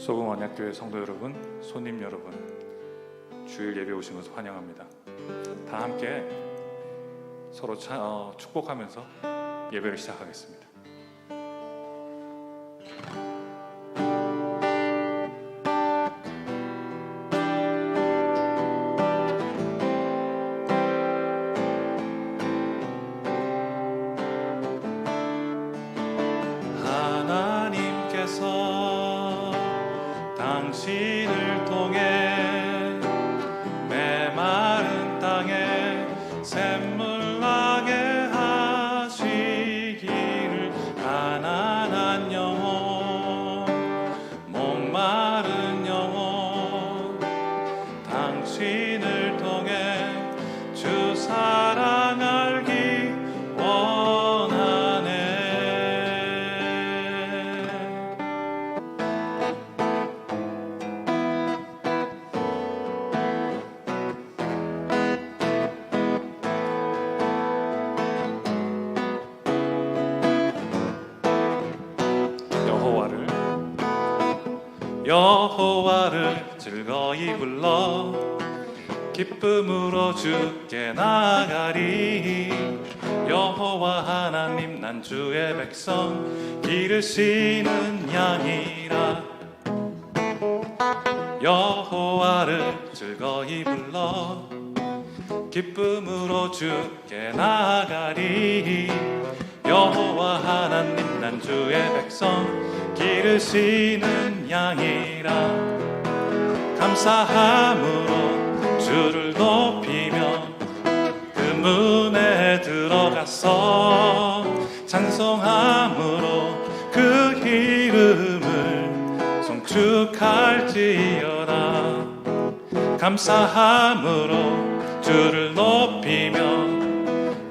소금 언약교회 성도 여러분, 손님 여러분, 주일 예배 오신 것을 환영합니다. 다 함께 서로 축복하면서 예배를 시작하겠습니다. 하나님께서 당신을 통해 메마른 땅에 샘물 나게 하시기를, 가난한 영혼, 목마른 영혼, 당신을 통해 주 사랑 알기 원하네. 여호와를 즐거이 불러 기쁨으로 주께 나아가리. 여호와 하나님, 난 주의 백성 기르시는 양이라. 여호와를 즐거이 불러 기쁨으로 주께 나아가리. 여호와 하나님, 난 주의 백성 기르시는 양이라. 감사함으로 주를 높이며 그 문에 들어가서 찬송함으로 그 이름을 송축할지어다. 감사함으로 주를 높이며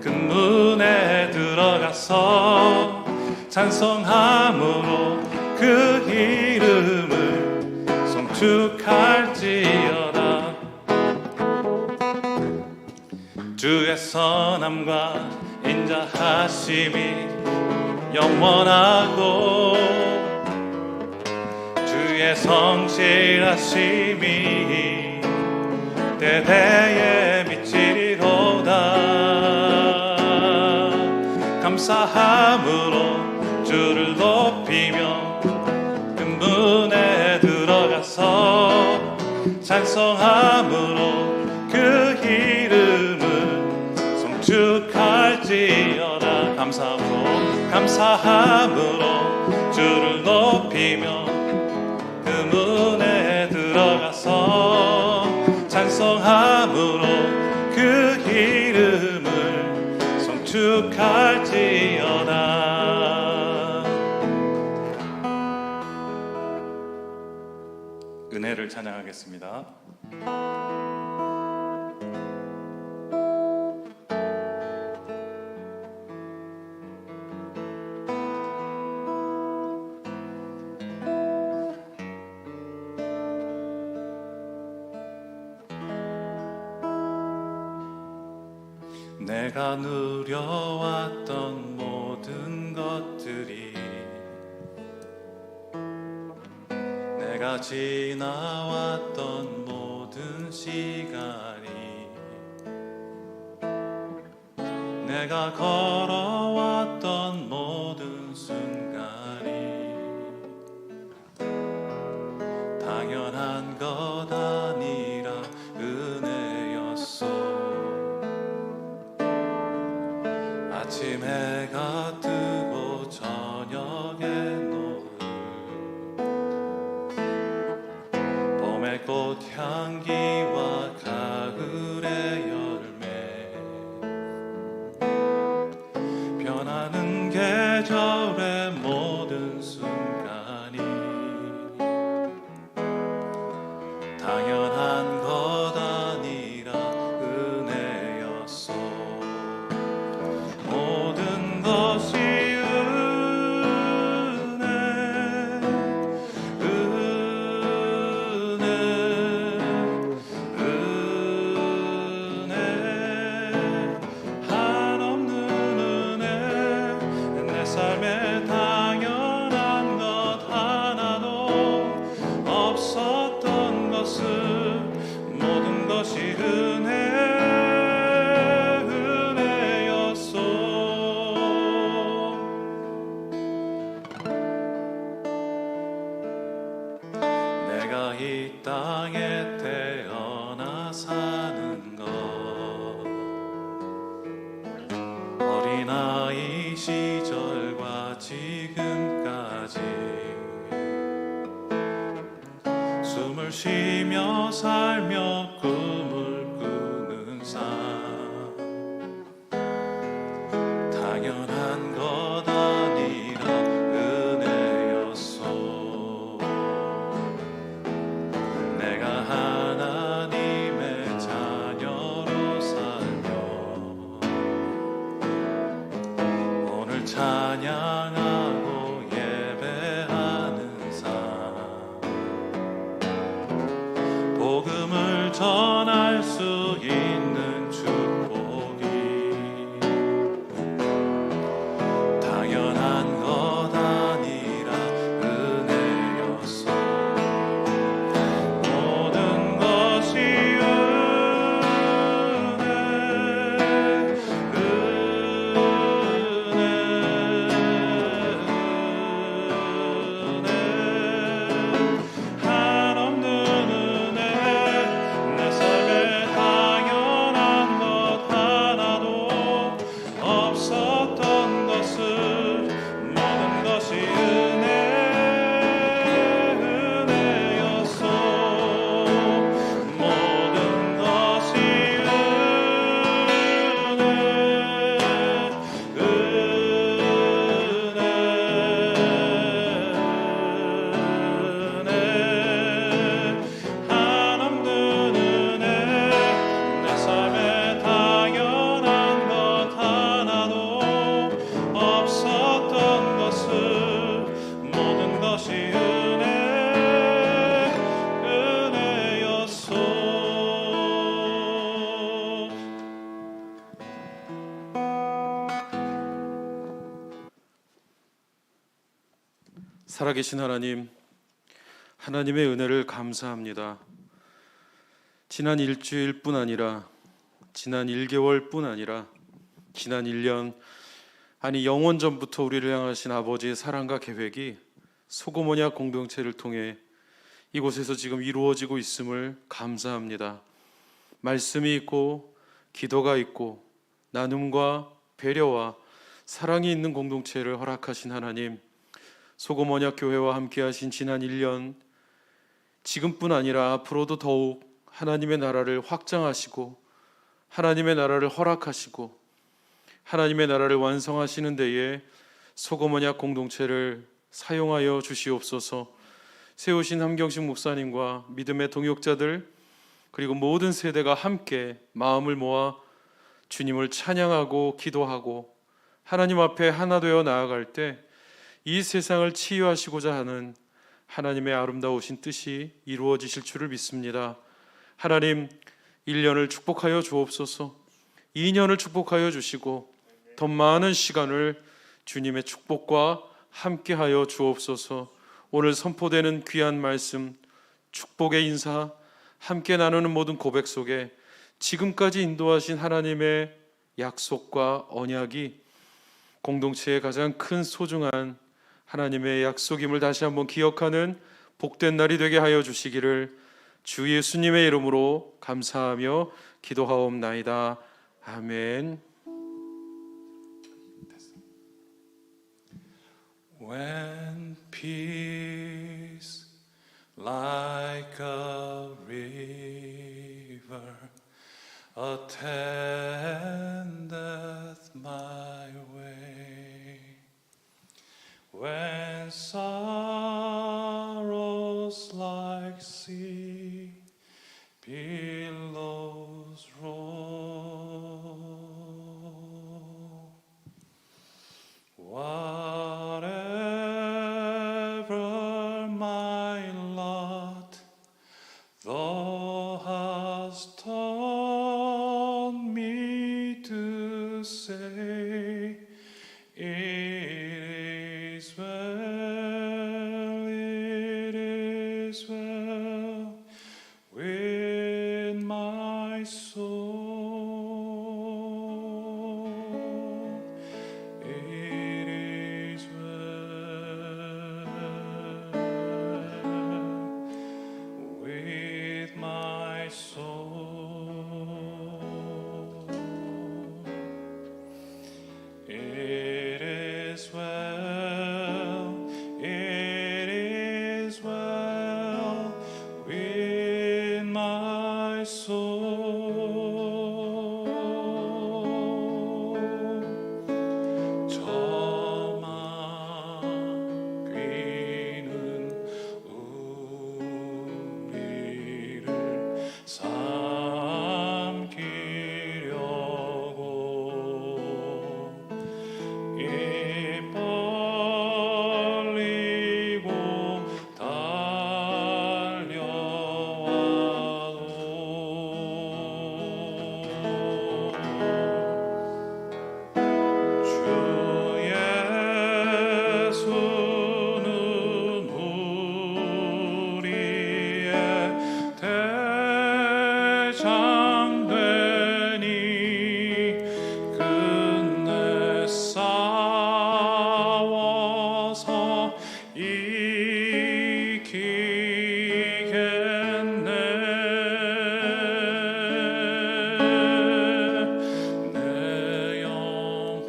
그 문에 들어가서 찬송함으로 그 이름을 송축할지어다. 주의 선함과 인자하심이 영원하고 주의 성실하심이 대대에 미치리로다. 감사함으로 주를 높이며 그 문에 들어가서 찬송함으로 그 이름을 송축할지어다. 감사함으로 주를 높이며 그 문에 들어가서 찬송함으로 그 이름을 송축할지어다. 은혜를 찬양하겠습니다. 내가 누려왔던 모든 것들이, 내가 지나왔던 모든 시간이, 내가 걸어왔던 모든 순간이 당연한 것 아니라 은혜였소. 아침 해가 뜨고 저녁에 노을, 봄의 꽃향기와 가을의 열매, 변하는 계절의 모든 순간이 당연한 것 아니라 은혜였소. 모든 것이 삶에 당연한 것 하나도 것은 모든 것이 은혜였소. 내가 이 땅에 태어나 사는 것, 어린아이 시절과 지금까지 숨을 쉬며 살며 꿈을 꾸는 삶, 당연한 것 아니라 은혜였소. 내가 하나님의 자녀로 살며 오늘 찬양하고 예배하는 삶, 복음을 전할 수 있는 축복이 당연한 것 아니라 은혜였소. 모든 것이 한없는 은혜, 내 삶에 당연한 것 하나도 없었던 것을 모든 것이 은혜였소. 모든 것이 한없는 은혜, 내 삶에 당연한 것 하나도 없었던 것을 모든 것이 은혜였소. 살아계신 하나님, 하나님의 은혜를 감사합니다. 지난 일주일뿐 아니라 지난 1개월뿐 아니라 지난 1년, 아니 영원 전부터 우리를 향하신 아버지의 사랑과 계획이 소금언약 공동체를 통해 이곳에서 지금 이루어지고 있음을 감사합니다. 말씀이 있고 기도가 있고 나눔과 배려와 사랑이 있는 공동체를 허락하신 하나님, 소금언약 교회와 함께하신 지난 1년, 지금뿐 아니라 앞으로도 더욱 하나님의 나라를 확장하시고 하나님의 나라를 허락하시고 하나님의 나라를 완성하시는 데에 소금언약 공동체를 사용하여 주시옵소서. 세우신 함경식 목사님과 믿음의 동역자들 그리고 모든 세대가 함께 마음을 모아 주님을 찬양하고 기도하고 하나님 앞에 하나 되어 나아갈 때 이 세상을 치유하시고자 하는 하나님의 아름다우신 뜻이 이루어지실 줄을 믿습니다. 하나님, 1년을 축복하여 주옵소서. 2년을 축복하여 주시고 더 많은 시간을 주님의 축복과 함께하여 주옵소서. 오늘 선포되는 귀한 말씀, 축복의 인사, 함께 나누는 모든 고백 속에 지금까지 인도하신 하나님의 약속과 언약이 공동체의 가장 큰 소중한 하나님의 약속임을 다시 한번 기억하는 복된 날이 되게 하여 주시기를 주 예수님의 이름으로 감사하며 기도하옵나이다. 아멘. When peace like a river attendeth my way, when sorrows like sea billows roll, whatever my lot, thou hast taught me to say, it is well, It is well, it is well with my soul. 저만 귀는 우리를 삼키려고 입 벌리고 달려와도 주 예수는 우리의 대장 되니 끝내 싸워서 이기겠네. 내 영혼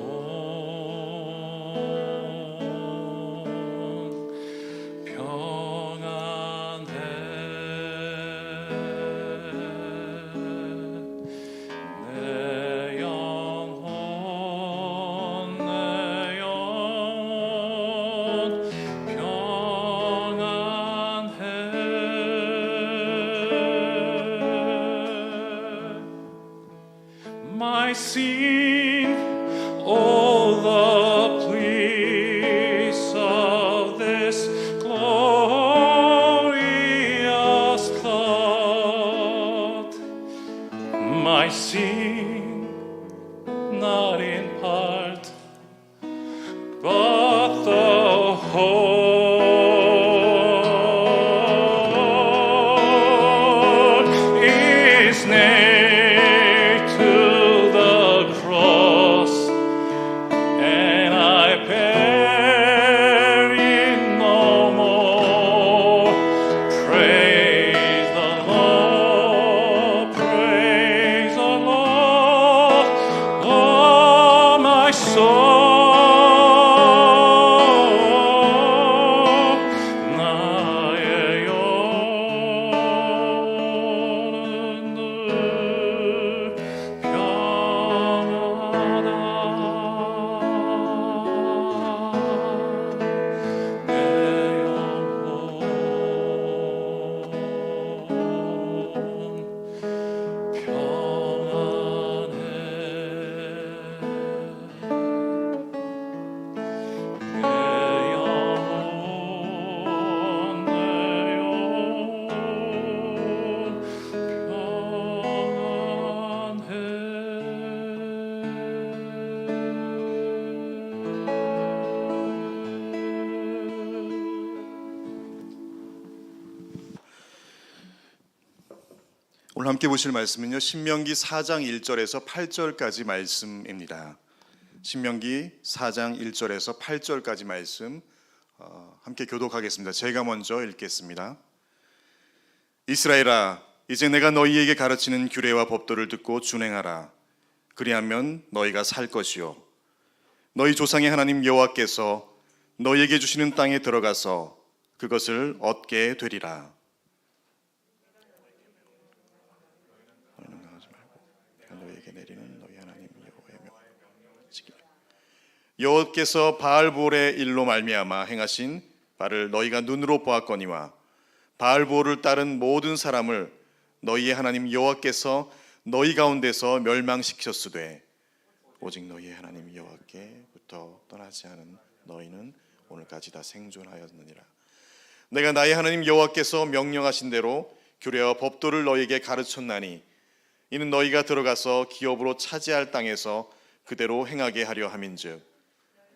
평안해. 내 영혼 평안해. My sin, all the pleas of this glorious thought. My sin, not in part, but the whole is nailed to the cross, and I bear it no more. Praise the Lord, praise the Lord, oh my soul. 나의 영혼은 늘 평안하다. 내 영혼 평안해. 내 영혼 오늘 함께 보실 말씀은요, 신명기 4장 1절에서 8절까지 말씀입니다. 신명기 4장 1절에서 8절까지 말씀 함께 교독하겠습니다. 제가 먼저 읽겠습니다. 이스라엘아, 이제 내가 너희에게 가르치는 규례와 법도를 듣고 준행하라. 그리하면 너희가 살 것이요 너희 조상의 하나님 여호와께서 너희에게 주시는 땅에 들어가서 그것을 얻게 되리라. 너희는 나가지 말고 너희에게 내리는 너희 하나님 여호와의 명령을 지키라. 여호와께서 바알보올의 일로 말미암아 행하신 바를 너희가 눈으로 보았거니와 바알보올을 따른 모든 사람을 너희의 하나님 여호와께서 너희 가운데서 멸망시켰으되 오직 너희의 하나님 여호와께부터 떠나지 않은 너희는 오늘까지 다 생존하였느니라. 내가 나의 하나님 여호와께서 명령하신 대로 규례와 법도를 너희에게 가르쳤나니 이는 너희가 들어가서 기업으로 차지할 땅에서 그대로 행하게 하려 함인즉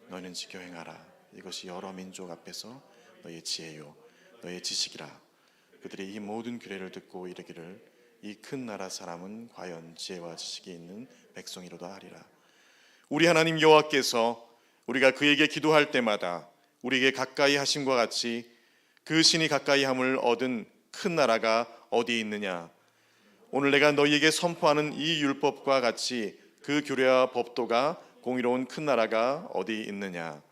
너희는 지켜 행하라. 이것이 여러 민족 앞에서 너희의 지혜요 너희의 지식이라. 그들이 이 모든 규례를 듣고 이르기를 이 큰 나라 사람은 과연 지혜와 지식이 있는 백성이로다 하리라. 우리 하나님 여호와께서 우리가 그에게 기도할 때마다 우리에게 가까이 하심과 같이 그 신이 가까이 함을 얻은 큰 나라가 어디 있느냐? 오늘 내가 너희에게 선포하는 이 율법과 같이 그 규례와 법도가 공의로운 큰 나라가 어디 있느냐.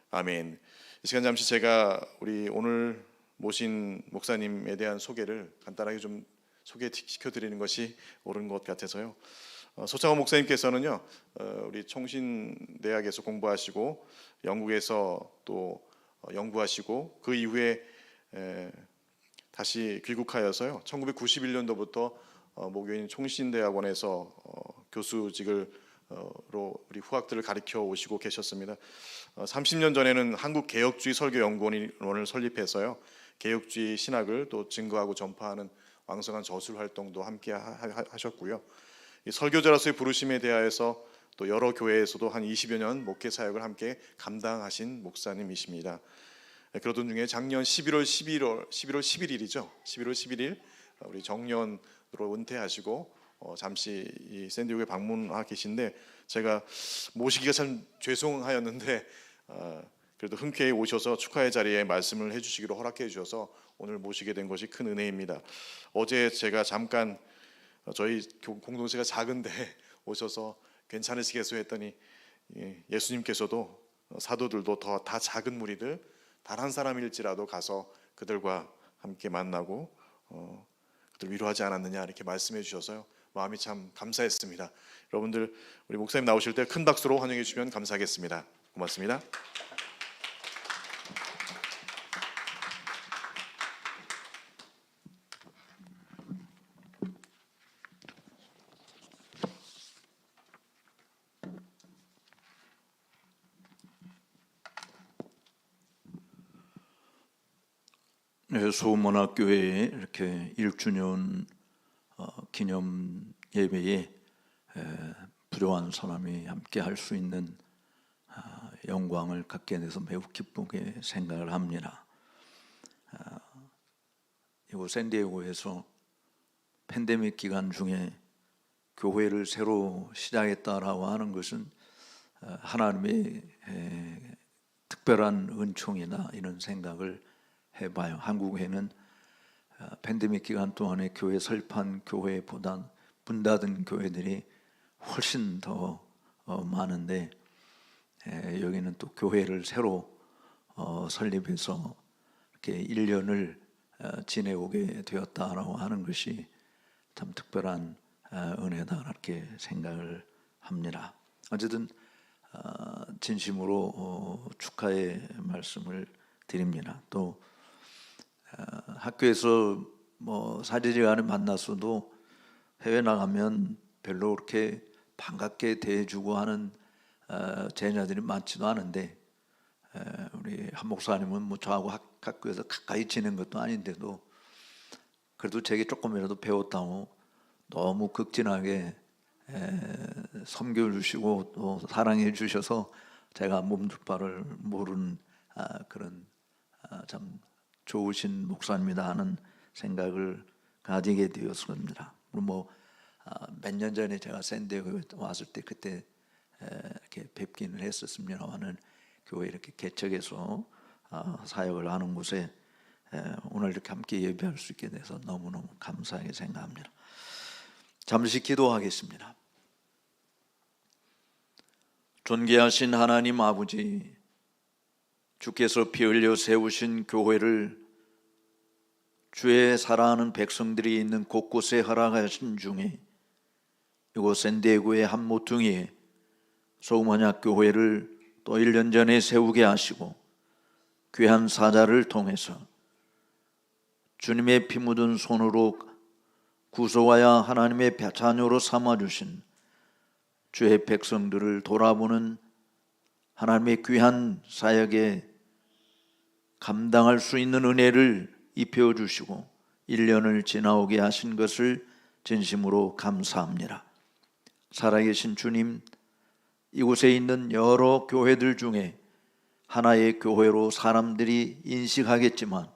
아멘. 이 시간 잠시 제가 우리 오늘 모신 목사님에 대한 소개를 간단하게 좀 소개시켜 드리는 것이 옳은 것 같아서요. 소창호 목사님께서는요, 우리 총신대학에서 공부하시고 영국에서 또 연구하시고 그 이후에 다시 귀국하여서요, 1991년도부터 모교인 총신대학원에서 교수직을 로 우리 후학들을 가르쳐 오시고 계셨습니다. 30년 전에는 한국개혁주의 설교연구원을 설립해서요, 개혁주의 신학을 또 증거하고 전파하는 왕성한 저술 활동도 함께 하셨고요. 이 설교자로서의 부르심에 대하여서 또 여러 교회에서도 한 20여 년 목회 사역을 함께 감당하신 목사님이십니다. 그러던 중에 작년 11월 11일이죠. 11월 11일 우리 정년으로 은퇴하시고 잠시 이 샌디에고에 방문하 계신데, 제가 모시기가 참 죄송하였는데 그래도 흔쾌히 오셔서 축하의 자리에 말씀을 해주시기로 허락해 주셔서 오늘 모시게 된 것이 큰 은혜입니다. 어제 제가 잠깐 저희 공동체가 작은데 오셔서 괜찮으시겠어요 했더니 예수님께서도 사도들도 다 작은 무리들 단 한 사람일지라도 가서 그들과 함께 만나고 그들 위로하지 않았느냐 이렇게 말씀해 주셔서요, 마음이 참 감사했습니다. 여러분들 우리 목사님 나오실 때 큰 박수로 환영해 주시면 감사하겠습니다. 고맙습니다. 네, 소문학교회에 이렇게 1주년 기념 예배에 부족한 사람이 함께 할 수 있는 영광을 갖게 돼서 매우 기쁘게 생각을 합니다. 이곳 샌디에고에서 팬데믹 기간 중에 교회를 새로 시작했다라고 하는 것은 하나님의 특별한 은총이나 이런 생각을 해봐요. 한국에는 팬데믹 기간 동안에 교회 설립한 교회보다 문 닫은 교회들이 훨씬 더 많은데, 여기는 또 교회를 새로 설립해서 이렇게 1년을 지내오게 되었다라고 하는 것이 참 특별한 은혜다 이렇게 생각을 합니다. 어쨌든 진심으로 축하의 말씀을 드립니다. 또 학교에서 뭐 사제지간에 만났어도 해외 나가면 별로 그렇게 반갑게 대해주고 하는 제자들이 많지도 않은데, 우리 한 목사님은 뭐 저하고 학교에서 가까이 지낸 것도 아닌데도 그래도 제게 조금이라도 배웠다고 너무 극진하게 섬겨주시고 또 사랑해 주셔서 제가 몸둘 바를 모르는 그런 참 좋으신 목사님이다 하는 생각을 가지게 되었습니다. 뭐 몇 년 전에 제가 샌디에고에 왔을 때 그때 이렇게 뵙기는 했었습니다만은, 교회 이렇게 개척해서 사역을 하는 곳에 오늘 이렇게 함께 예배할 수 있게 돼서 너무너무 감사하게 생각합니다. 잠시 기도하겠습니다. 존귀하신 하나님 아버지, 주께서 피 흘려 세우신 교회를 주의 사랑하는 백성들이 있는 곳곳에 허락하신 중에 이곳 샌디에고의 한 모퉁이에 소음원약 교회를 또 1년 전에 세우게 하시고 귀한 사자를 통해서 주님의 피 묻은 손으로 구속하여 하나님의 자녀로 삼아주신 주의 백성들을 돌아보는 하나님의 귀한 사역에 감당할 수 있는 은혜를 입혀주시고 1년을 지나오게 하신 것을 진심으로 감사합니다. 살아계신 주님, 이곳에 있는 여러 교회들 중에 하나의 교회로 사람들이 인식하겠지만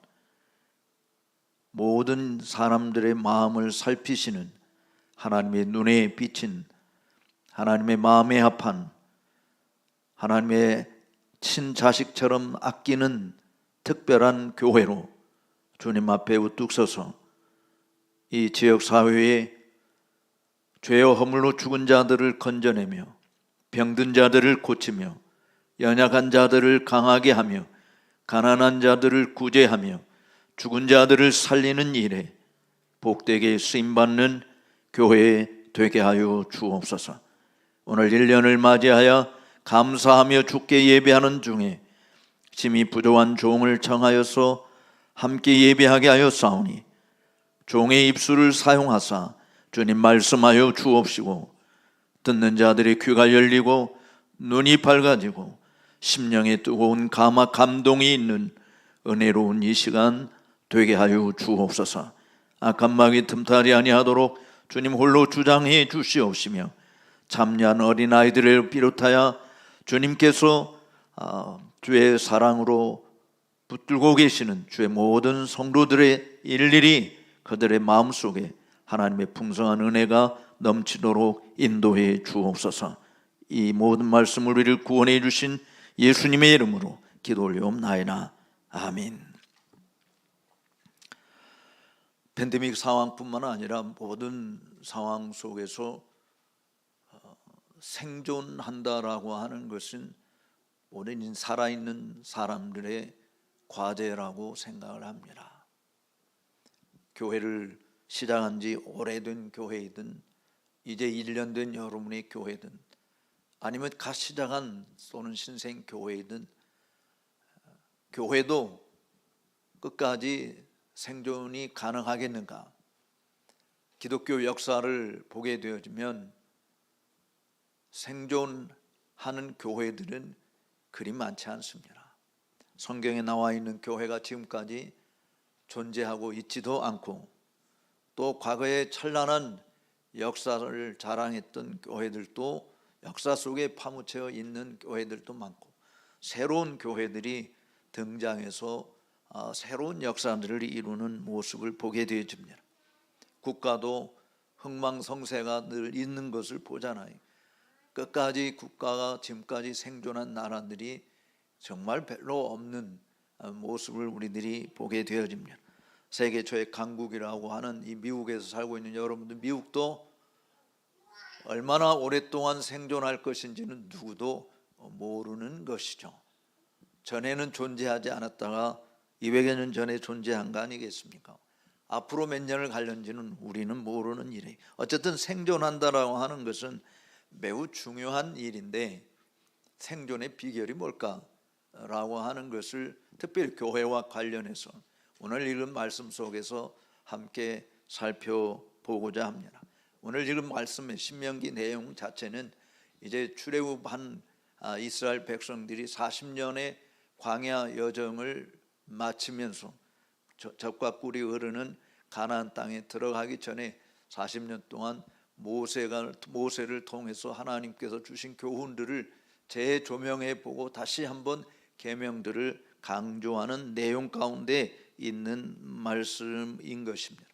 모든 사람들의 마음을 살피시는 하나님의 눈에 비친 하나님의 마음에 합한 하나님의 친자식처럼 아끼는 특별한 교회로 주님 앞에 우뚝 서서 이 지역 사회에 죄와 허물로 죽은 자들을 건져내며 병든 자들을 고치며 연약한 자들을 강하게 하며 가난한 자들을 구제하며 죽은 자들을 살리는 일에 복되게 쓰임받는 교회 되게 하여 주옵소서. 오늘 1년을 맞이하여 감사하며 주께 예배하는 중에 심히 부족한 종을 청하여서 함께 예배하게 하여 싸우니 종의 입술을 사용하사 주님 말씀하여 주옵시고 듣는 자들의 귀가 열리고 눈이 밝아지고 심령에 뜨거운 감동이 있는 은혜로운 이 시간 되게 하여 주옵소서. 악한 마귀 틈타지 아니하도록 주님 홀로 주장해 주시옵시며 참여한 어린아이들을 비롯하여 주님께서 주의 사랑으로 붙들고 계시는 주의 모든 성도들의 일일이 그들의 마음속에 하나님의 풍성한 은혜가 넘치도록 인도해 주옵소서. 이 모든 말씀을 우리를 구원해 주신 예수님의 이름으로 기도 올리옵나이다. 아멘. 팬데믹 상황뿐만 아니라 모든 상황 속에서 생존한다라고 하는 것은 모든 살아있는 사람들의 과제라고 생각을 합니다. 교회를 시작한 지 오래된 교회이든 이제 1년 된 여러분의 교회든 아니면 갓 시작한 또는 신생 교회이든 교회도 끝까지 생존이 가능하겠는가? 기독교 역사를 보게 되어지면 생존하는 교회들은 그리 많지 않습니다. 성경에 나와 있는 교회가 지금까지 존재하고 있지도 않고 또 과거에 찬란한 역사를 자랑했던 교회들도 역사 속에 파묻혀 있는 교회들도 많고 새로운 교회들이 등장해서 새로운 역사들을 이루는 모습을 보게 되어집니다. 국가도 흥망성쇠가 늘 있는 것을 보잖아요. 끝까지 국가가 지금까지 생존한 나라들이 정말 별로 없는 모습을 우리들이 보게 되어집니다. 세계 최대 강국이라고 하는 이 미국에서 살고 있는 여러분들, 미국도 얼마나 오랫동안 생존할 것인지는 누구도 모르는 것이죠. 전에는 존재하지 않았다가 200여 년 전에 존재한 거 아니겠습니까? 앞으로 몇 년을 갈는지는 우리는 모르는 일이에요. 어쨌든 생존한다라고 하는 것은 매우 중요한 일인데 생존의 비결이 뭘까라고 하는 것을 특별히 교회와 관련해서 오늘 읽은 말씀 속에서 함께 살펴보고자 합니다. 오늘 읽은 말씀의 신명기 내용 자체는 이제 출애굽한 이스라엘 백성들이 40년의 광야 여정을 마치면서 젖과 꿀이 흐르는 가나안 땅에 들어가기 전에 40년 동안 모세를 통해서 하나님께서 주신 교훈들을 재조명해 보고 다시 한번 계명들을 강조하는 내용 가운데 있는 말씀인 것입니다.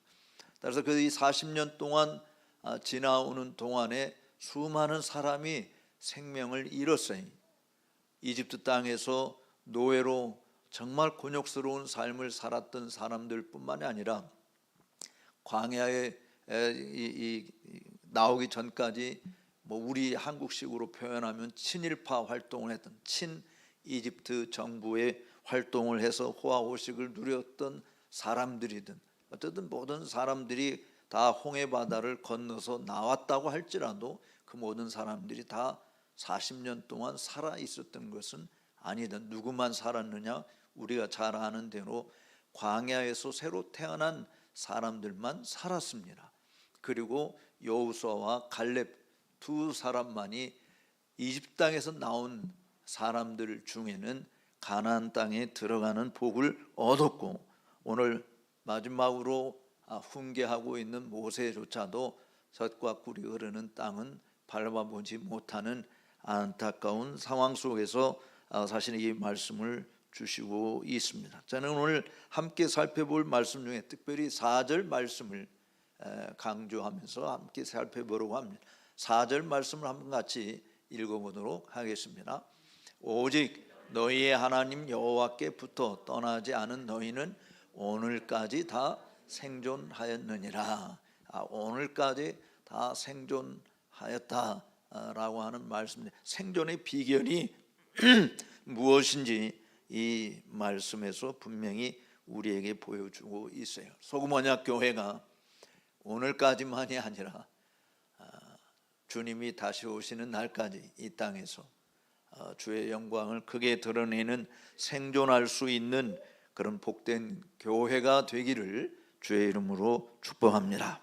따라서 그 40년 동안 지나오는 동안에 수많은 사람이 생명을 잃었어요. 이집트 땅에서 노예로 정말 곤욕스러운 삶을 살았던 사람들뿐만이 아니라 광야에 나오기 전까지 우리 한국식으로 표현하면 친일파 활동을 했던 친 이집트 정부의 활동을 해서 호화호식을 누렸던 사람들이든 어쨌든 모든 사람들이 다 홍해바다를 건너서 나왔다고 할지라도 그 모든 사람들이 다 40년 동안 살아 있었던 것은 아니다. 누구만 살았느냐? 우리가 잘 아는 대로 광야에서 새로 태어난 사람들만 살았습니다. 그리고 여호수아와 갈렙 두 사람만이 이집트 땅에서 나온 사람들 중에는 가나안 땅에 들어가는 복을 얻었고 오늘 마지막으로 훈계하고 있는 모세조차도 젖과 꿀이 흐르는 땅은 밟아보지 못하는 안타까운 상황 속에서 사실 이 말씀을 주시고 있습니다. 저는 오늘 함께 살펴볼 말씀 중에 특별히 4절 말씀을 강조하면서 함께 살펴보려고 합니다. 4절 말씀을 한번 같이 읽어보도록 하겠습니다. 오직 너희의 하나님 여호와께부터 떠나지 않은 너희는 오늘까지 다 생존하였느니라. 오늘까지 다 생존하였다라고 하는 말씀입니다. 생존의 비결이 무엇인지 이 말씀에서 분명히 우리에게 보여주고 있어요. 소금언약교회가 오늘까지만이 아니라 주님이 다시 오시는 날까지 이 땅에서 주의 영광을 크게 드러내는 생존할 수 있는 그런 복된 교회가 되기를 주의 이름으로 축복합니다.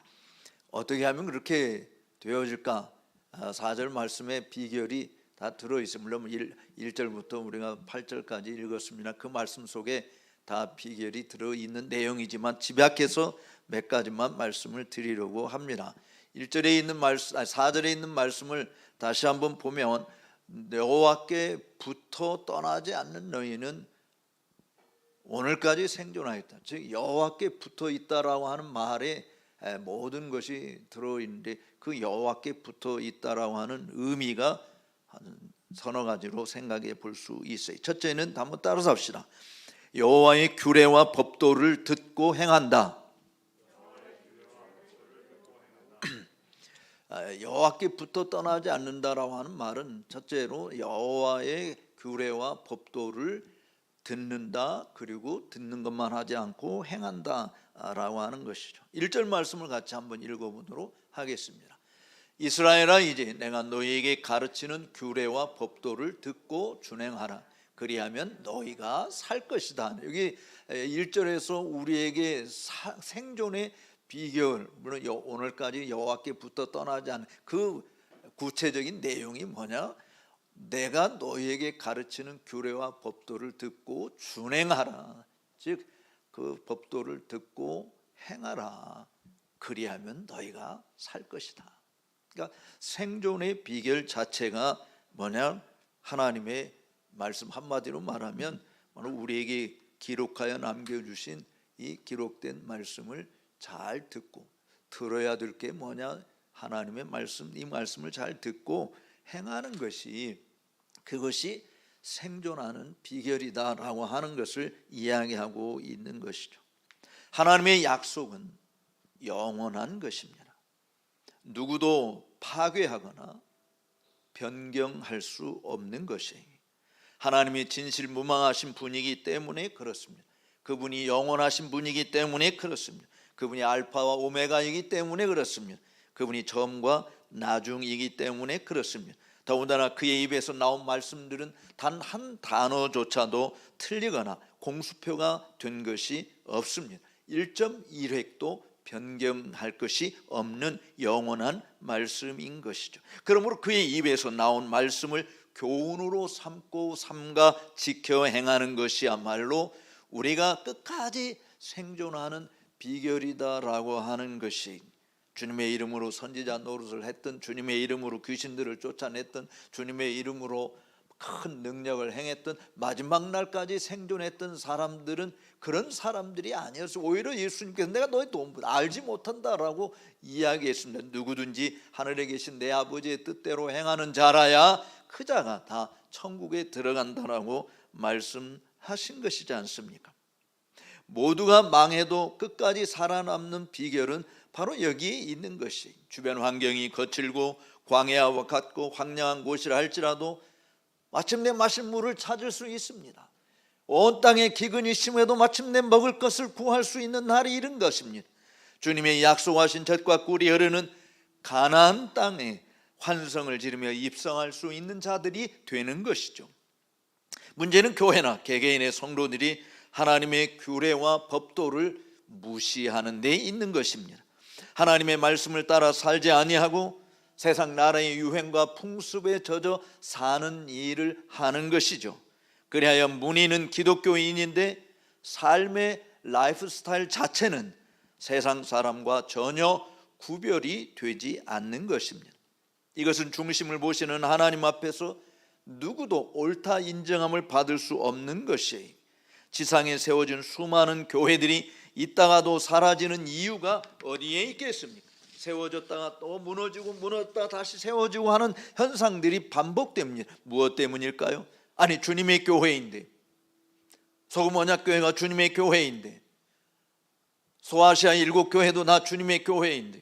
어떻게 하면 그렇게 되어질까? 4절 말씀에 비결이 다 들어있습니다. 물론 1절부터 우리가 8절까지 읽었습니다. 그 말씀 속에 다 비결이 들어있는 내용이지만 집약해서 몇 가지만 말씀을 드리려고 합니다. 1절에 있는 말씀, 4절에 있는 말씀을 다시 한번 보면 여호와께부터 떠나지 않는 너희는 오늘까지 생존하였다. 즉 여호와께 붙어 있다라고 하는 말에 모든 것이 들어있는데 그 여호와께 붙어 있다라고 하는 의미가 한 서너 가지로 생각해 볼 수 있어요. 첫째는 한번 따라서 합시다. 여호와의 규례와 법도를 듣고 행한다. 여호와께 붙어 떠나지 않는다라고 하는 말은 첫째로 여호와의 규례와 법도를 듣는다, 그리고 듣는 것만 하지 않고 행한다라고 하는 것이죠. 1절 말씀을 같이 한번 읽어보도록 하겠습니다. 이스라엘아, 이제 내가 너희에게 가르치는 규례와 법도를 듣고 준행하라. 그리하면 너희가 살 것이다. 여기 1절에서 우리에게 생존의 비결, 물론 오늘까지 여호와께 붙어 떠나지 않는 그 구체적인 내용이 뭐냐? 내가 너희에게 가르치는 규례와 법도를 듣고 준행하라. 즉 그 법도를 듣고 행하라. 그리하면 너희가 살 것이다. 그러니까 생존의 비결 자체가 뭐냐? 하나님의 말씀, 한마디로 말하면 우리에게 기록하여 남겨주신 이 기록된 말씀을 잘 듣고, 들어야 될 게 뭐냐? 하나님의 말씀, 이 말씀을 잘 듣고 행하는 것이, 그것이 생존하는 비결이다라고 하는 것을 이야기하고 있는 것이죠. 하나님의 약속은 영원한 것입니다. 누구도 파괴하거나 변경할 수 없는 것이에요. 하나님이 진실무망하신 분이기 때문에 그렇습니다. 그분이 영원하신 분이기 때문에 그렇습니다. 그분이 알파와 오메가이기 때문에 그렇습니다. 그분이 처음과 나중이기 때문에 그렇습니다. 더군다나 그의 입에서 나온 말씀들은 단 한 단어조차도 틀리거나 공수표가 된 것이 없습니다. 1.1획도 변경할 것이 없는 영원한 말씀인 것이죠. 그러므로 그의 입에서 나온 말씀을 교훈으로 삼고 삼가 지켜 행하는 것이야말로 우리가 끝까지 생존하는 비결이다라고 하는 것이, 주님의 이름으로 선지자 노릇을 했던, 주님의 이름으로 귀신들을 쫓아냈던, 주님의 이름으로 큰 능력을 행했던, 마지막 날까지 생존했던 사람들은 그런 사람들이 아니었어요. 오히려 예수님께서 내가 너희 도움받아 알지 못한다라고 이야기했습니다. 누구든지 하늘에 계신 내 아버지의 뜻대로 행하는 자라야 그 자가 다 천국에 들어간다라고 말씀하신 것이지 않습니까? 모두가 망해도 끝까지 살아남는 비결은 바로 여기에 있는 것이, 주변 환경이 거칠고 광야와 같고 황량한 곳이라 할지라도 마침내 마실 물을 찾을 수 있습니다. 온 땅에 기근이 심해도 마침내 먹을 것을 구할 수 있는 날이 이른 것입니다. 주님의 약속하신 젖과 꿀이 흐르는 가나안 땅에 환성을 지르며 입성할 수 있는 자들이 되는 것이죠. 문제는 교회나 개개인의 성도들이 하나님의 규례와 법도를 무시하는 데 있는 것입니다. 하나님의 말씀을 따라 살지 아니하고 세상 나라의 유행과 풍습에 젖어 사는 일을 하는 것이죠. 그리하여 문의는 기독교인인데 삶의 라이프 스타일 자체는 세상 사람과 전혀 구별이 되지 않는 것입니다. 이것은 중심을 보시는 하나님 앞에서 누구도 옳다 인정함을 받을 수 없는 것이에요. 지상에 세워진 수많은 교회들이 있다가도 사라지는 이유가 어디에 있겠습니까? 세워졌다가 또 무너지고 무너졌다가 다시 세워지고 하는 현상들이 반복됩니다. 무엇 때문일까요? 아니, 주님의 교회인데, 소금언약교회가 주님의 교회인데, 소아시아 7교회도 다 주님의 교회인데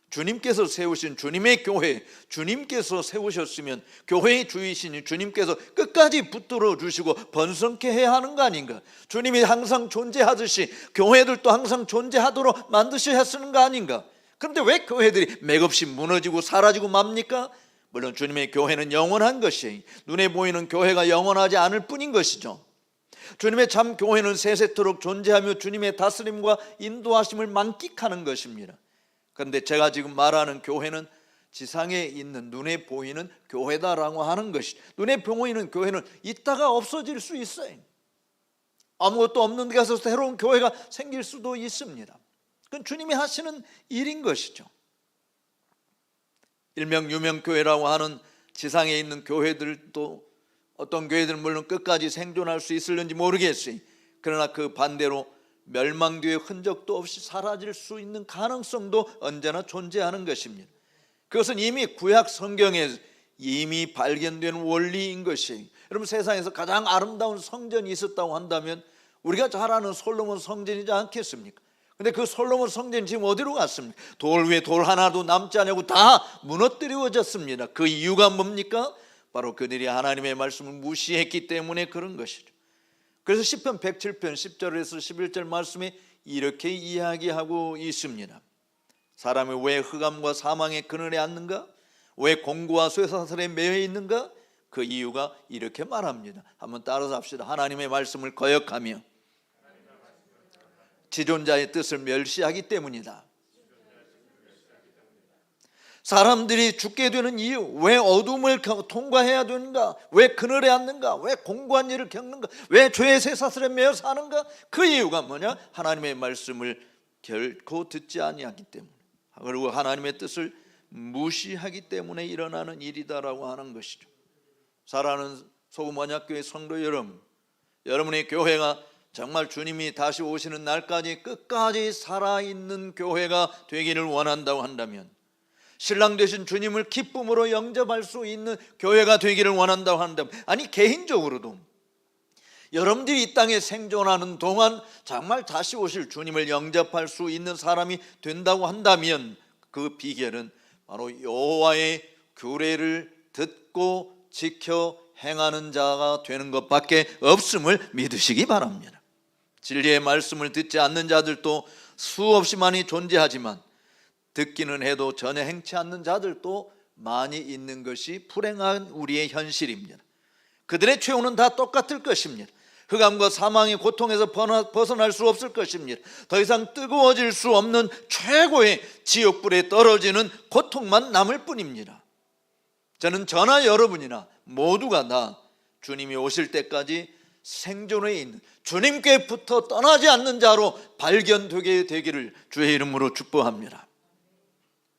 주님께서 세우신 주님의 교회, 주님께서 세우셨으면 교회의 주이신 주님께서 끝까지 붙들어 주시고 번성케 해야 하는 거 아닌가? 주님이 항상 존재하듯이 교회들도 항상 존재하도록 만드셔야 하시는 거 아닌가? 그런데 왜 교회들이 맥없이 무너지고 사라지고 맙니까? 물론 주님의 교회는 영원한 것이 눈에 보이는 교회가 영원하지 않을 뿐인 것이죠. 주님의 참 교회는 세세토록 존재하며 주님의 다스림과 인도하심을 만끽하는 것입니다. 그런데 제가 지금 말하는 교회는 지상에 있는 눈에 보이는 교회다라고 하는 것이, 눈에 보이는 교회는 있다가 없어질 수 있어요. 아무것도 없는 데 가서 새로운 교회가 생길 수도 있습니다. 그건 주님이 하시는 일인 것이죠. 일명 유명교회라고 하는 지상에 있는 교회들도 어떤 교회들은 물론 끝까지 생존할 수 있을는지 모르겠어요. 그러나 그 반대로 멸망뒤의 흔적도 없이 사라질 수 있는 가능성도 언제나 존재하는 것입니다. 그것은 이미 구약 성경에 이미 발견된 원리인 것이에요. 여러분, 세상에서 가장 아름다운 성전이 있었다고 한다면 우리가 잘 아는 솔로몬 성전이지 않겠습니까? 근데 그 솔로몬 성전이 지금 어디로 갔습니까? 돌 위에 돌 하나도 남지 않고 다 무너뜨려졌습니다. 그 이유가 뭡니까? 바로 그들이 하나님의 말씀을 무시했기 때문에 그런 것이죠. 그래서 시편 107편 10절에서 11절 말씀에 이렇게 이야기하고 있습니다. 사람이 왜 흑암과 사망의 그늘에 앉는가? 왜 공고와 쇠사슬에 매여 있는가? 그 이유가 이렇게 말합니다. 한번 따라서 합시다. 하나님의 말씀을 거역하며 지존자의 뜻을 멸시하기 때문이다. 사람들이 죽게 되는 이유, 왜 어둠을 통과해야 되는가? 왜 그늘에 앉는가? 왜 공고한 일을 겪는가? 왜 죄의 쇠사슬에 매여 사는가? 그 이유가 뭐냐? 하나님의 말씀을 결코 듣지 아니하기 때문에, 그리고 하나님의 뜻을 무시하기 때문에 일어나는 일이다라고 하는 것이죠. 사랑하는 소금 언약교회 성도 여러분, 여러분의 교회가 정말 주님이 다시 오시는 날까지 끝까지 살아있는 교회가 되기를 원한다고 한다면, 신랑 되신 주님을 기쁨으로 영접할 수 있는 교회가 되기를 원한다고 한다면, 아니 개인적으로도 여러분들이 이 땅에 생존하는 동안 정말 다시 오실 주님을 영접할 수 있는 사람이 된다고 한다면 그 비결은 바로 여호와의 규례를 듣고 지켜 행하는 자가 되는 것밖에 없음을 믿으시기 바랍니다. 진리의 말씀을 듣지 않는 자들도 수없이 많이 존재하지만 듣기는 해도 전혀 행치 않는 자들도 많이 있는 것이 불행한 우리의 현실입니다. 그들의 최후는 다 똑같을 것입니다. 흑암과 사망의 고통에서 벗어날 수 없을 것입니다. 더 이상 뜨거워질 수 없는 최고의 지옥불에 떨어지는 고통만 남을 뿐입니다. 저는 저나 여러분이나 모두가 다 주님이 오실 때까지 생존해 있는, 주님께부터 떠나지 않는 자로 발견되게 되기를 주의 이름으로 축복합니다.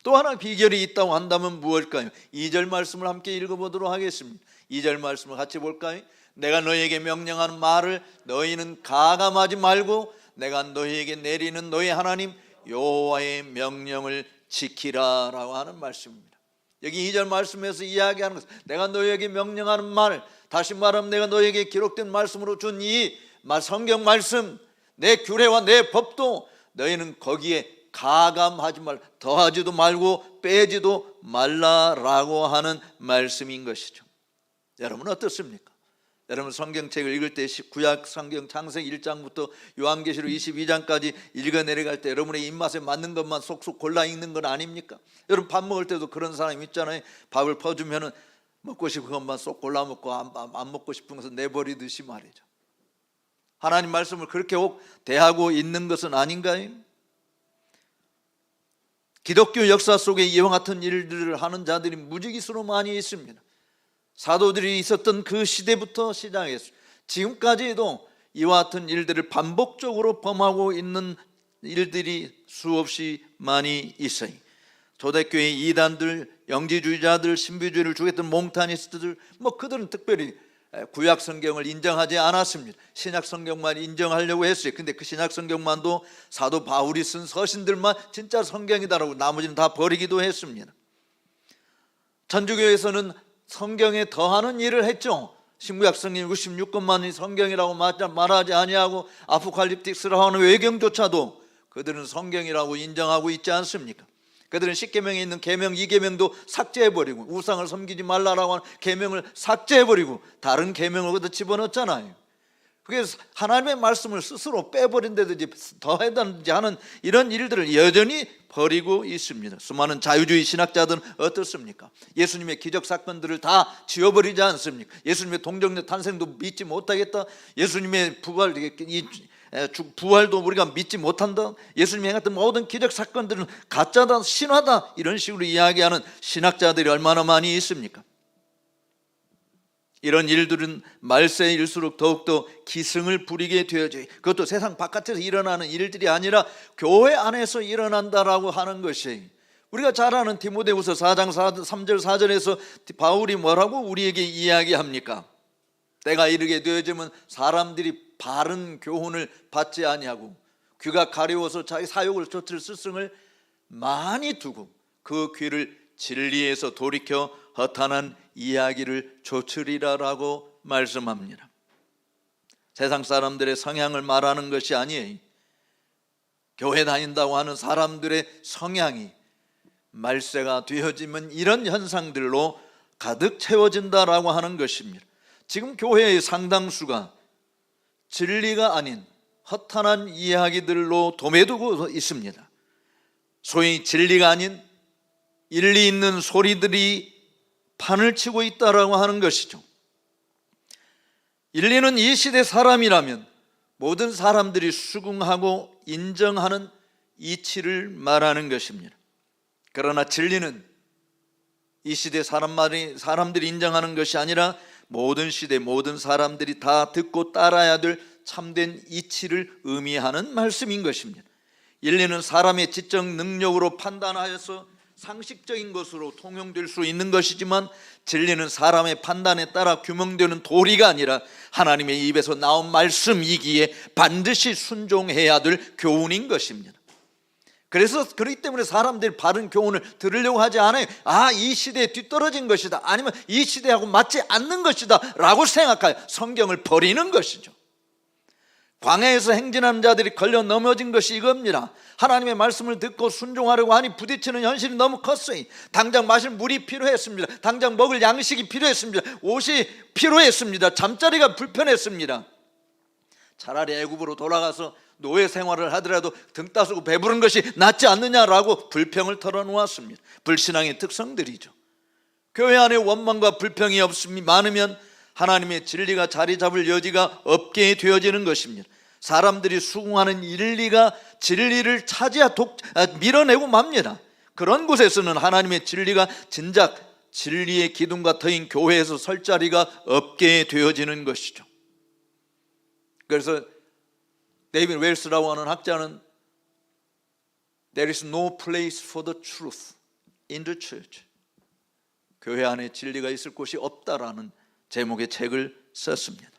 또 하나 비결이 있다고 한다면 무엇일까요? 2절 말씀을 함께 읽어보도록 하겠습니다. 2절 말씀을 같이 볼까요? 내가 너희에게 명령하는 말을 너희는 가감하지 말고 내가 너희에게 내리는 너희 하나님 여호와의 명령을 지키라 라고 하는 말씀입니다. 여기 2절 말씀에서 이야기하는 것은 내가 너희에게 명령하는 말, 다시 말하면 내가 너희에게 기록된 말씀으로 준 이 성경 말씀, 내 규례와 내 법도 너희는 거기에 가감하지 말라, 더하지도 말고 빼지도 말라라고 하는 말씀인 것이죠. 여러분 어떻습니까? 여러분 성경책을 읽을 때 구약 성경 창세기 1장부터 요한계시록 22장까지 읽어 내려갈 때 여러분의 입맛에 맞는 것만 쏙쏙 골라 읽는 건 아닙니까? 여러분 밥 먹을 때도 그런 사람 있잖아요. 밥을 퍼주면은 먹고 싶은 것만 쏙 골라 먹고 안 먹고 싶은 것은 내버리듯이 말이죠. 하나님 말씀을 그렇게 혹 대하고 있는 것은 아닌가요? 기독교 역사 속에 이와 같은 일들을 하는 자들이 무지기수로 많이 있습니다. 사도들이 있었던 그 시대부터 시작해서 지금까지도 이와 같은 일들을 반복적으로 범하고 있는 일들이 수없이 많이 있어요. 초대교회 이단들, 영지주의자들, 신비주의를 주겠던 몽타니스트들, 그들은 특별히 구약 성경을 인정하지 않았습니다. 신약 성경만 인정하려고 했어요. 근데 그 신약 성경만도 사도 바울이 쓴 서신들만 진짜 성경이다라고 나머지는 다 버리기도 했습니다. 천주교에서는 성경에 더하는 일을 했죠. 신구약 성경 66권만이 성경이라고 말하지 아니하고 아포칼립틱스라고 하는 외경조차도 그들은 성경이라고 인정하고 있지 않습니까? 그들은 10계명에 있는 계명 2계명도 삭제해버리고 우상을 섬기지 말라라고 하는 계명을 삭제해버리고 다른 계명을 거기다 집어넣었잖아요. 그게 하나님의 말씀을 스스로 빼버린다든지 더해다든지 하는 이런 일들을 여전히 벌이고 있습니다. 수많은 자유주의 신학자들은 어떻습니까? 예수님의 기적 사건들을 다 지워버리지 않습니까? 예수님의 동정녀 탄생도 믿지 못하겠다. 예수님의 부활도 우리가 믿지 못한다. 예수님이 행했던 모든 기적 사건들은 가짜다, 신화다, 이런 식으로 이야기하는 신학자들이 얼마나 많이 있습니까? 이런 일들은 말세일수록 더욱더 기승을 부리게 되어져요. 그것도 세상 바깥에서 일어나는 일들이 아니라 교회 안에서 일어난다라고 하는 것이, 우리가 잘 아는 디모데후서 4장 3절 4절에서 바울이 뭐라고 우리에게 이야기합니까? 때가 이르게 되어지면 사람들이 바른 교훈을 받지 아니하고 귀가 가려워서 자기 사욕을 좇을 스승을 많이 두고 그 귀를 진리에서 돌이켜 허탄한 이야기를 좇으리라라고 말씀합니다. 세상 사람들의 성향을 말하는 것이 아니에요. 교회 다닌다고 하는 사람들의 성향이 말세가 되어지면 이런 현상들로 가득 채워진다라고 하는 것입니다. 지금 교회의 상당수가 진리가 아닌 허탄한 이야기들로 도매두고 있습니다. 소위 진리가 아닌 일리 있는 소리들이 판을 치고 있다라고 하는 것이죠. 인리는 이 시대 사람이라면 모든 사람들이 수긍하고 인정하는 이치를 말하는 것입니다. 그러나 진리는 이 시대 사람들이 인정하는 것이 아니라 모든 시대 모든 사람들이 다 듣고 따라야 될 참된 이치를 의미하는 말씀인 것입니다. 인리는 사람의 지적 능력으로 판단하여서 상식적인 것으로 통용될 수 있는 것이지만 진리는 사람의 판단에 따라 규명되는 도리가 아니라 하나님의 입에서 나온 말씀이기에 반드시 순종해야 될 교훈인 것입니다. 그렇기 때문에 사람들이 바른 교훈을 들으려고 하지 않아요. 이 시대에 뒤떨어진 것이다, 아니면 이 시대하고 맞지 않는 것이다 라고 생각하여 성경을 버리는 것이죠. 광야에서 행진하는 자들이 걸려 넘어진 것이 이겁니다. 하나님의 말씀을 듣고 순종하려고 하니 부딪히는 현실이 너무 컸어요. 당장 마실 물이 필요했습니다. 당장 먹을 양식이 필요했습니다. 옷이 필요했습니다. 잠자리가 불편했습니다. 차라리 애굽으로 돌아가서 노예 생활을 하더라도 등 따스고 배부른 것이 낫지 않느냐라고 불평을 털어놓았습니다. 불신앙의 특성들이죠. 교회 안에 원망과 불평이 많으면 하나님의 진리가 자리 잡을 여지가 없게 되어지는 것입니다. 사람들이 수긍하는 인리가 진리를 밀어내고 맙니다. 그런 곳에서는 하나님의 진리가 진작 진리의 기둥과 터인 교회에서 설 자리가 없게 되어지는 것이죠. 그래서 데이비드 웰스라고 하는 학자는 There is no place for the truth in the church. 교회 안에 진리가 있을 곳이 없다라는 제목의 책을 썼습니다.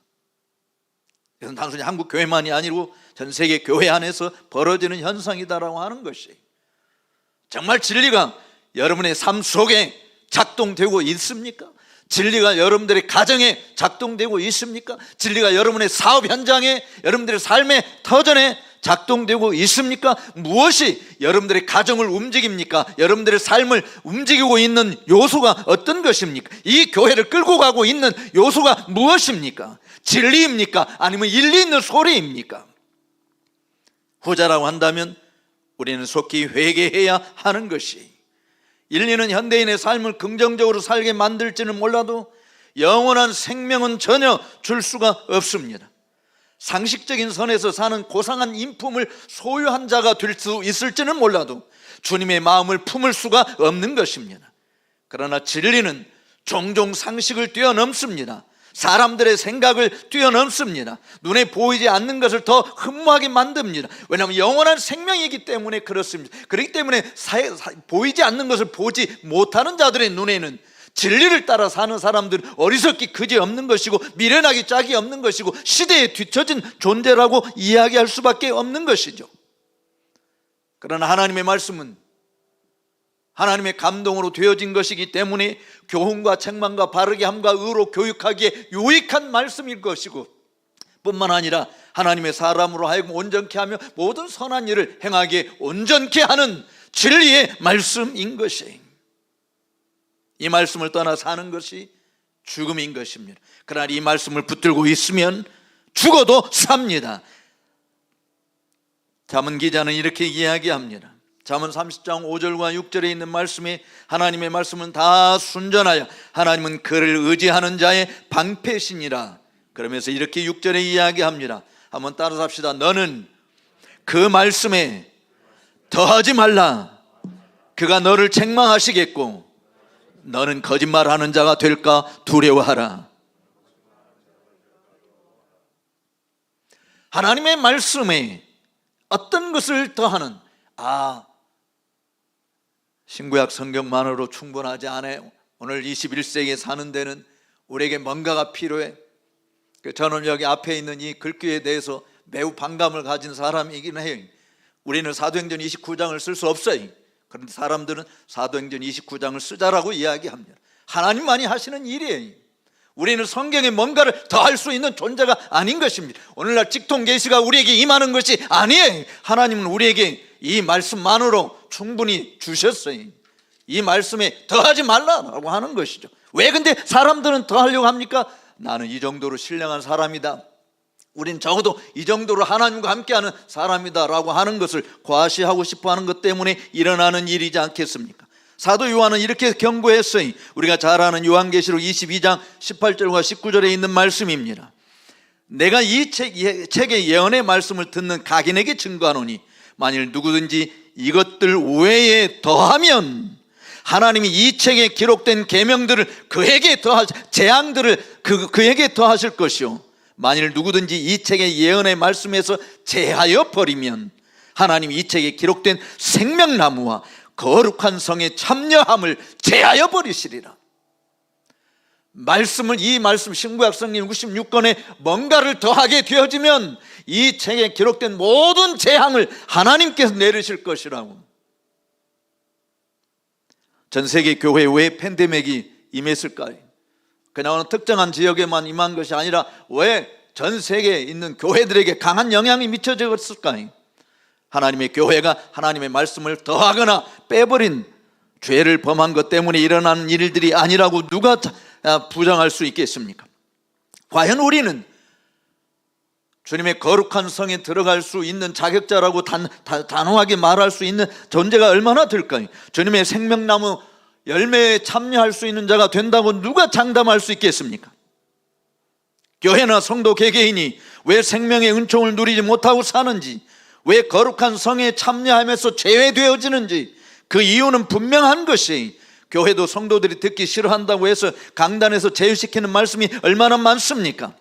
이것은 단순히 한국 교회만이 아니고 전 세계 교회 안에서 벌어지는 현상이다라고 하는 것이, 정말 진리가 여러분의 삶 속에 작동되고 있습니까? 진리가 여러분들의 가정에 작동되고 있습니까? 진리가 여러분의 사업 현장에, 여러분들의 삶의 터전에 작동되고 있습니까? 무엇이 여러분들의 가정을 움직입니까? 여러분들의 삶을 움직이고 있는 요소가 어떤 것입니까? 이 교회를 끌고 가고 있는 요소가 무엇입니까? 진리입니까? 아니면 일리 있는 소리입니까? 후자라고 한다면 우리는 속히 회개해야 하는 것이, 인리는 현대인의 삶을 긍정적으로 살게 만들지는 몰라도 영원한 생명은 전혀 줄 수가 없습니다. 상식적인 선에서 사는 고상한 인품을 소유한 자가 될 수 있을지는 몰라도 주님의 마음을 품을 수가 없는 것입니다. 그러나 진리는 종종 상식을 뛰어넘습니다. 사람들의 생각을 뛰어넘습니다. 눈에 보이지 않는 것을 더 흠모하게 만듭니다. 왜냐하면 영원한 생명이기 때문에 그렇습니다. 그렇기 때문에 보이지 않는 것을 보지 못하는 자들의 눈에는 진리를 따라 사는 사람들은 어리석기 그지없는 것이고 미련하기 짝이 없는 것이고 시대에 뒤처진 존재라고 이야기할 수밖에 없는 것이죠. 그러나 하나님의 말씀은 하나님의 감동으로 되어진 것이기 때문에 교훈과 책망과 바르게 함과 의로 교육하기에 유익한 말씀일 것이고, 뿐만 아니라 하나님의 사람으로 하여금 온전케 하며 모든 선한 일을 행하게 온전케 하는 진리의 말씀인 것이, 이 말씀을 떠나 사는 것이 죽음인 것입니다. 그러나 이 말씀을 붙들고 있으면 죽어도 삽니다. 잠언 기자는 이렇게 이야기합니다. 잠언 30장 5절과 6절에 있는 말씀이, 하나님의 말씀은 다 순전하여 하나님은 그를 의지하는 자의 방패시니라. 그러면서 이렇게 6절에 이야기합니다. 한번 따라서 합시다. 너는 그 말씀에 더하지 말라. 그가 너를 책망하시겠고 너는 거짓말하는 자가 될까 두려워하라. 하나님의 말씀에 어떤 것을 더하는, 신구약 성경만으로 충분하지 않아요. 오늘 21세기에 사는 데는 우리에게 뭔가가 필요해. 저는 여기 앞에 있는 이 글귀에 대해서 매우 반감을 가진 사람이긴 해요. 우리는 사도행전 29장을 쓸 수 없어요. 그런데 사람들은 사도행전 29장을 쓰자라고 이야기합니다. 하나님만이 하시는 일이에요. 우리는 성경에 뭔가를 더할 수 있는 존재가 아닌 것입니다. 오늘날 직통 계시가 우리에게 임하는 것이 아니에요. 하나님은 우리에게 이 말씀만으로 충분히 주셨어요. 이 말씀에 더하지 말라라고 하는 것이죠. 왜 근데 사람들은 더하려고 합니까? 나는 이 정도로 신령한 사람이다, 우린 적어도 이 정도로 하나님과 함께하는 사람이다 라고 하는 것을 과시하고 싶어하는 것 때문에 일어나는 일이지 않겠습니까? 사도 요한은 이렇게 경고했어요. 우리가 잘 아는 요한계시록 22장 18절과 19절에 있는 말씀입니다. 내가 이 책의 예언의 말씀을 듣는 각인에게 증거하노니 만일 누구든지 이것들 외에 더하면 하나님이 이 책에 기록된 계명들을 그에게 재앙들을 그에게 더하실 것이요, 만일 누구든지 이 책의 예언의 말씀에서 제하여 버리면 하나님이 이 책에 기록된 생명나무와 거룩한 성의 참여함을 제하여 버리시리라. 이 말씀 신구약 성경 66권에 뭔가를 더하게 되어지면 이 책에 기록된 모든 재앙을 하나님께서 내리실 것이라고. 전 세계 교회에 왜 팬데믹이 임했을까요? 그냥 어느 특정한 지역에만 임한 것이 아니라 왜 전 세계에 있는 교회들에게 강한 영향이 미쳐졌을까요? 하나님의 교회가 하나님의 말씀을 더하거나 빼버린 죄를 범한 것 때문에 일어나는 일들이 아니라고 누가 부정할 수 있겠습니까? 과연 우리는 주님의 거룩한 성에 들어갈 수 있는 자격자라고 단호하게 말할 수 있는 존재가 얼마나 될까요? 주님의 생명나무 열매에 참여할 수 있는 자가 된다고 누가 장담할 수 있겠습니까? 교회나 성도 개개인이 왜 생명의 은총을 누리지 못하고 사는지, 왜 거룩한 성에 참여하면서 제외되어지는지 그 이유는 분명한 것이, 교회도 성도들이 듣기 싫어한다고 해서 강단에서 제외시키는 말씀이 얼마나 많습니까?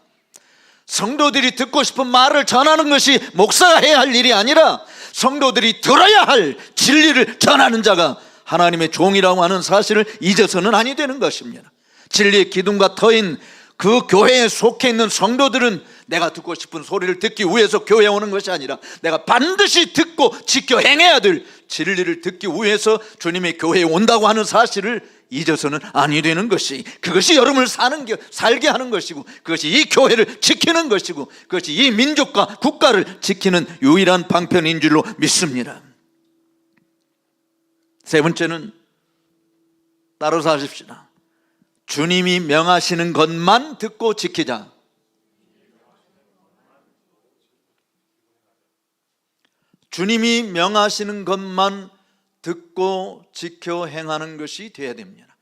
성도들이 듣고 싶은 말을 전하는 것이 목사가 해야 할 일이 아니라 성도들이 들어야 할 진리를 전하는 자가 하나님의 종이라고 하는 사실을 잊어서는 아니 되는 것입니다. 진리의 기둥과 터인 그 교회에 속해 있는 성도들은 내가 듣고 싶은 소리를 듣기 위해서 교회에 오는 것이 아니라 내가 반드시 듣고 지켜 행해야 될 진리를 듣기 위해서 주님의 교회에 온다고 하는 사실을 잊어서는 아니 되는 것이, 그것이 여러분을 살게 하는 것이고, 그것이 이 교회를 지키는 것이고, 그것이 이 민족과 국가를 지키는 유일한 방편인 줄로 믿습니다. 세 번째는 따라서 하십시다. 주님이 명하시는 것만 듣고 지키자. 주님이 명하시는 것만 듣고 지켜 행하는 것이 되어야 됩니다.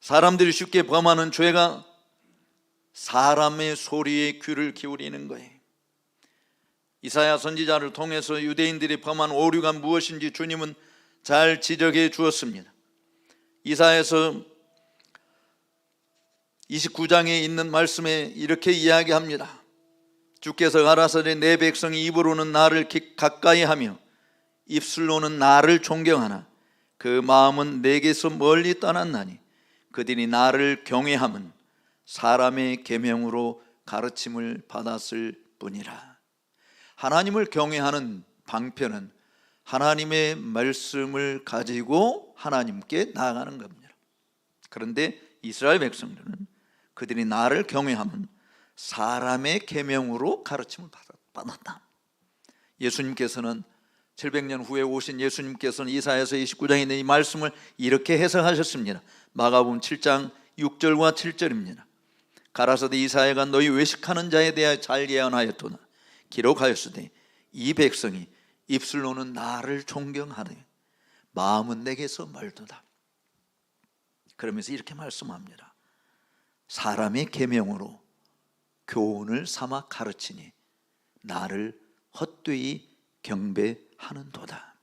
사람들이 쉽게 범하는 죄가 사람의 소리에 귀를 기울이는 거예요. 이사야 선지자를 통해서 유대인들이 범한 오류가 무엇인지 주님은 잘 지적해 주었습니다. 이사야서 29장에 있는 말씀에 이렇게 이야기합니다. 주께서 가라사대 내 백성이 입으로는 나를 가까이 하며 입술로는 나를 존경하나 그 마음은 내게서 멀리 떠났나니 그들이 나를 경외함은 사람의 계명으로 가르침을 받았을 뿐이라. 하나님을 경외하는 방편은 하나님의 말씀을 가지고 하나님께 나아가는 겁니다. 그런데 이스라엘 백성들은 그들이 나를 경외하면 사람의 계명으로 가르침을 받았다. 예수님께서는 700년 후에 오신 예수님께서는 이사야서 29장에 있는 이 말씀을 이렇게 해석하셨습니다. 마가복음 7장 6절과 7절입니다. 가라사대 이사야가 너희 외식하는 자에 대하여 잘 예언하였도다. 기록하였으되 이 백성이 입술로는 나를 존경하되 마음은 내게서 멀도다. 그러면서 이렇게 말씀합니다. 사람의 계명으로 교훈을 삼아 가르치니 나를 헛되이 경배하는도다.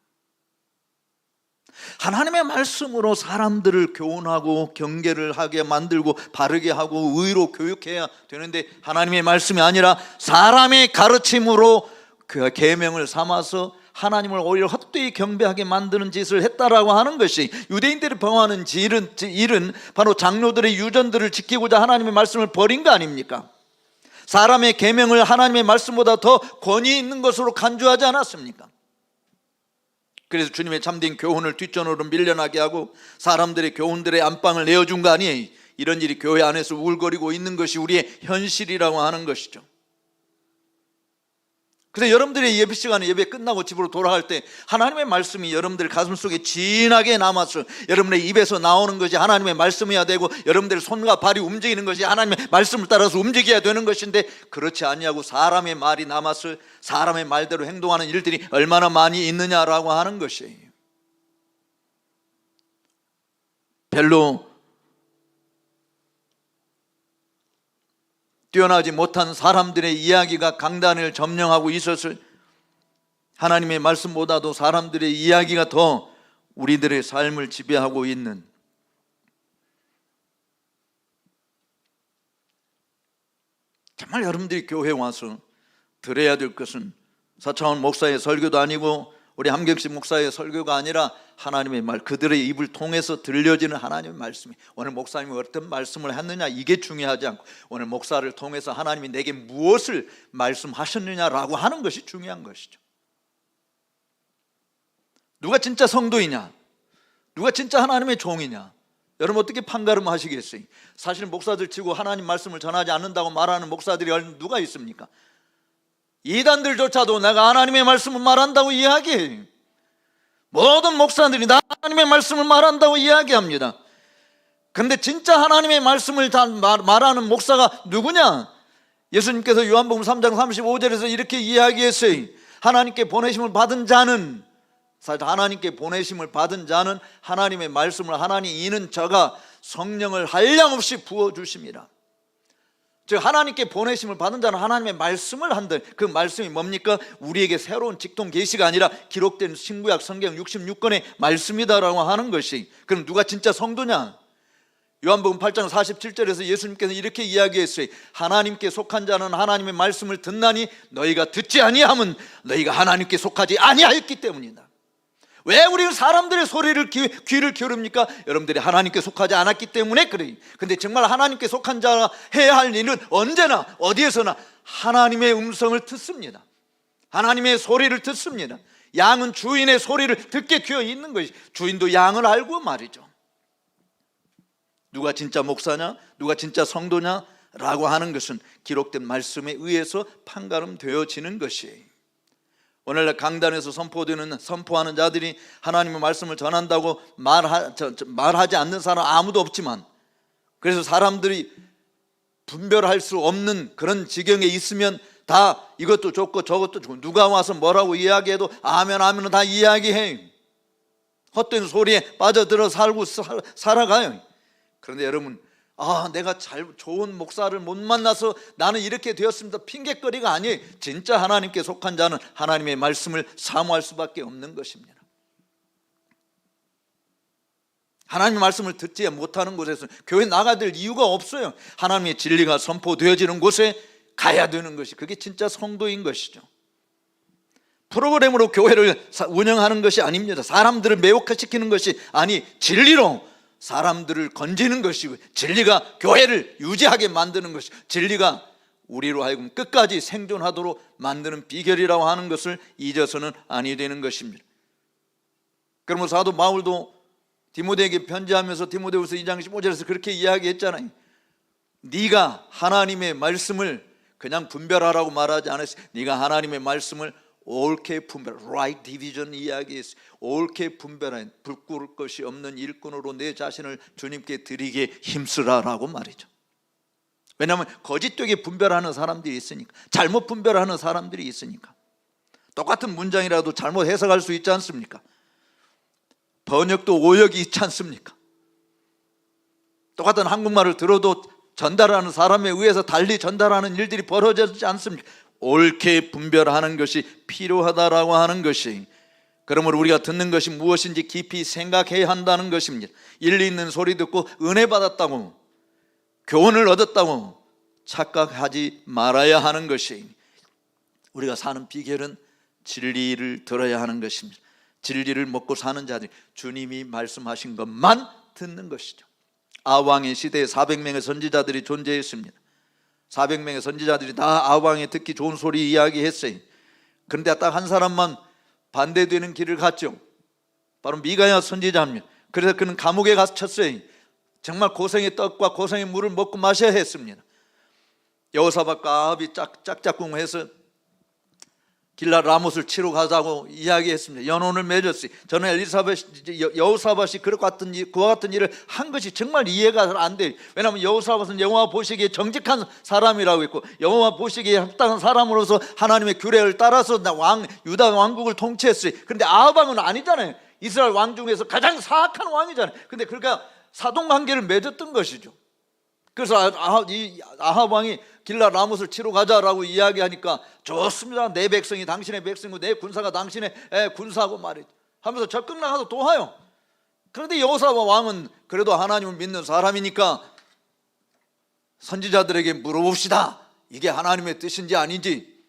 하나님의 말씀으로 사람들을 교훈하고 경계를 하게 만들고 바르게 하고 의로 교육해야 되는데 하나님의 말씀이 아니라 사람의 가르침으로 그 계명을 삼아서 하나님을 오히려 헛되이 경배하게 만드는 짓을 했다라고 하는 것이 유대인들이 범하는 일은 바로 장로들의 유전들을 지키고자 하나님의 말씀을 버린 거 아닙니까? 사람의 계명을 하나님의 말씀보다 더 권위 있는 것으로 간주하지 않았습니까? 그래서 주님의 참된 교훈을 뒷전으로 밀려나게 하고 사람들의 교훈들의 안방을 내어준 거 아니에요. 이런 일이 교회 안에서 울거리고 있는 것이 우리의 현실이라고 하는 것이죠. 그래서 여러분들의 예배 시간에 예배 끝나고 집으로 돌아갈 때 하나님의 말씀이 여러분들 가슴속에 진하게 남아서 여러분의 입에서 나오는 것이 하나님의 말씀이어야 되고 여러분들의 손과 발이 움직이는 것이 하나님의 말씀을 따라서 움직여야 되는 것인데 그렇지 아니하고 사람의 말이 남아서 사람의 말대로 행동하는 일들이 얼마나 많이 있느냐라고 하는 것이에요. 별로 뛰어나지 못한 사람들의 이야기가 강단을 점령하고 있었을 하나님의 말씀보다도 사람들의 이야기가 더 우리들의 삶을 지배하고 있는 정말 여러분들이 교회에 와서 들어야 될 것은 사차원 목사의 설교도 아니고 우리 함경식 목사의 설교가 아니라 하나님의 말, 그들의 입을 통해서 들려지는 하나님의 말씀이 오늘 목사님이 어떤 말씀을 했느냐 이게 중요하지 않고 오늘 목사를 통해서 하나님이 내게 무엇을 말씀하셨느냐라고 하는 것이 중요한 것이죠. 누가 진짜 성도이냐, 누가 진짜 하나님의 종이냐, 여러분 어떻게 판가름하시겠어요? 사실 목사들 치고 하나님 말씀을 전하지 않는다고 말하는 목사들이 누가 있습니까? 이단들조차도 내가 하나님의 말씀을 말한다고 이야기해요. 모든 목사들이 나 하나님의 말씀을 말한다고 이야기합니다. 그런데 진짜 하나님의 말씀을 다 말하는 목사가 누구냐? 예수님께서 요한복음 3장 35절에서 이렇게 이야기했어요. 하나님께 보내심을 받은 자는, 하나님께 보내심을 받은 자는 하나님의 말씀을 하나님 이는 자가 성령을 한량없이 부어주십니다. 즉 하나님께 보내심을 받은 자는 하나님의 말씀을 한다. 그 말씀이 뭡니까? 우리에게 새로운 직통 계시가 아니라 기록된 신구약 성경 66권의 말씀이다라고 하는 것이. 그럼 누가 진짜 성도냐? 요한복음 8장 47절에서 예수님께서 이렇게 이야기했어요. 하나님께 속한 자는 하나님의 말씀을 듣나니 너희가 듣지 아니하면 너희가 하나님께 속하지 아니하였기 때문이다. 왜 우리가 사람들의 소리를 귀를 기울입니까? 여러분들이 하나님께 속하지 않았기 때문에 그래요. 근데 정말 하나님께 속한 자가 해야 할 일은 언제나 어디에서나 하나님의 음성을 듣습니다. 하나님의 소리를 듣습니다. 양은 주인의 소리를 듣게 되어 있는 것이, 주인도 양을 알고 말이죠. 누가 진짜 목사냐, 누가 진짜 성도냐 라고 하는 것은 기록된 말씀에 의해서 판가름되어지는 것이에요. 오늘날 강단에서 선포하는 자들이 하나님의 말씀을 전한다고 말하지 않는 사람 아무도 없지만, 그래서 사람들이 분별할 수 없는 그런 지경에 있으면 다 이것도 좋고 저것도 좋고 누가 와서 뭐라고 이야기해도 아멘 아멘은 다 이야기해. 헛된 소리에 빠져들어 살아가요. 그런데 여러분, 내가 좋은 목사를 못 만나서 나는 이렇게 되었습니다, 핑계거리가 아니에요. 진짜 하나님께 속한 자는 하나님의 말씀을 사모할 수밖에 없는 것입니다. 하나님의 말씀을 듣지 못하는 곳에서 교회 나가야 될 이유가 없어요. 하나님의 진리가 선포되어지는 곳에 가야 되는 것이, 그게 진짜 성도인 것이죠. 프로그램으로 교회를 운영하는 것이 아닙니다. 사람들을 매혹시키는 것이 아니, 진리로 사람들을 건지는 것이고, 진리가 교회를 유지하게 만드는 것이, 진리가 우리로 하여금 끝까지 생존하도록 만드는 비결이라고 하는 것을 잊어서는 아니 되는 것입니다. 그러면 사도 바울도 디모데에게 편지하면서 디모데후서 2장 15절에서 그렇게 이야기했잖아요. 네가 하나님의 말씀을 그냥 분별하라고 말하지 않았어요. 네가 하나님의 말씀을 옳게 분별, right division 이야기했어요. 옳게 분별한 부끄러울 것이 없는 일꾼으로 내 자신을 주님께 드리게 힘쓰라라고 말이죠. 왜냐하면 거짓되게 분별하는 사람들이 있으니까, 잘못 분별하는 사람들이 있으니까. 똑같은 문장이라도 잘못 해석할 수 있지 않습니까? 번역도 오역이 있지 않습니까? 똑같은 한국말을 들어도 전달하는 사람에 의해서 달리 전달하는 일들이 벌어지지 않습니까? 옳게 분별하는 것이 필요하다라고 하는 것이, 그러므로 우리가 듣는 것이 무엇인지 깊이 생각해야 한다는 것입니다. 일리 있는 소리 듣고 은혜 받았다고, 교훈을 얻었다고 착각하지 말아야 하는 것이, 우리가 사는 비결은 진리를 들어야 하는 것입니다. 진리를 먹고 사는 자들이 주님이 말씀하신 것만 듣는 것이죠. 아왕의 시대에 400명의 선지자들이 존재했습니다. 400명의 선지자들이 다 아왕의 듣기 좋은 소리 이야기했어요. 그런데 딱 한 사람만 반대되는 길을 갔죠. 바로 미가야 선지자입니다. 그래서 그는 감옥에 갇혔어요. 정말 고생의 떡과 고생의 물을 먹고 마셔야 했습니다. 여호사밧과 아합이 짝짝꿍해서 길라 라못을 치러 가자고 이야기했습니다. 연혼을 맺었어요. 저는 여호사밧이 그와 같은 일을 한 것이 정말 이해가 안 돼요. 왜냐하면 여호사밧은 여호와 보시기에 정직한 사람이라고 했고, 여호와 보시기에 합당한 사람으로서 하나님의 규례를 따라서 유다 왕국을 통치했어요. 그런데 아합 왕은 아니잖아요. 이스라엘 왕 중에서 가장 사악한 왕이잖아요. 그런데 그러니까 사돈관계를 맺었던 것이죠. 그래서 아합 왕이 길라 라못을 치러 가자라고 이야기하니까 좋습니다. 내 백성이 당신의 백성이고 내 군사가 당신의 군사고 말이죠 하면서 적극 나가서 도와요. 그런데 여호사밧 왕은 그래도 하나님을 믿는 사람이니까 선지자들에게 물어봅시다. 이게 하나님의 뜻인지 아닌지.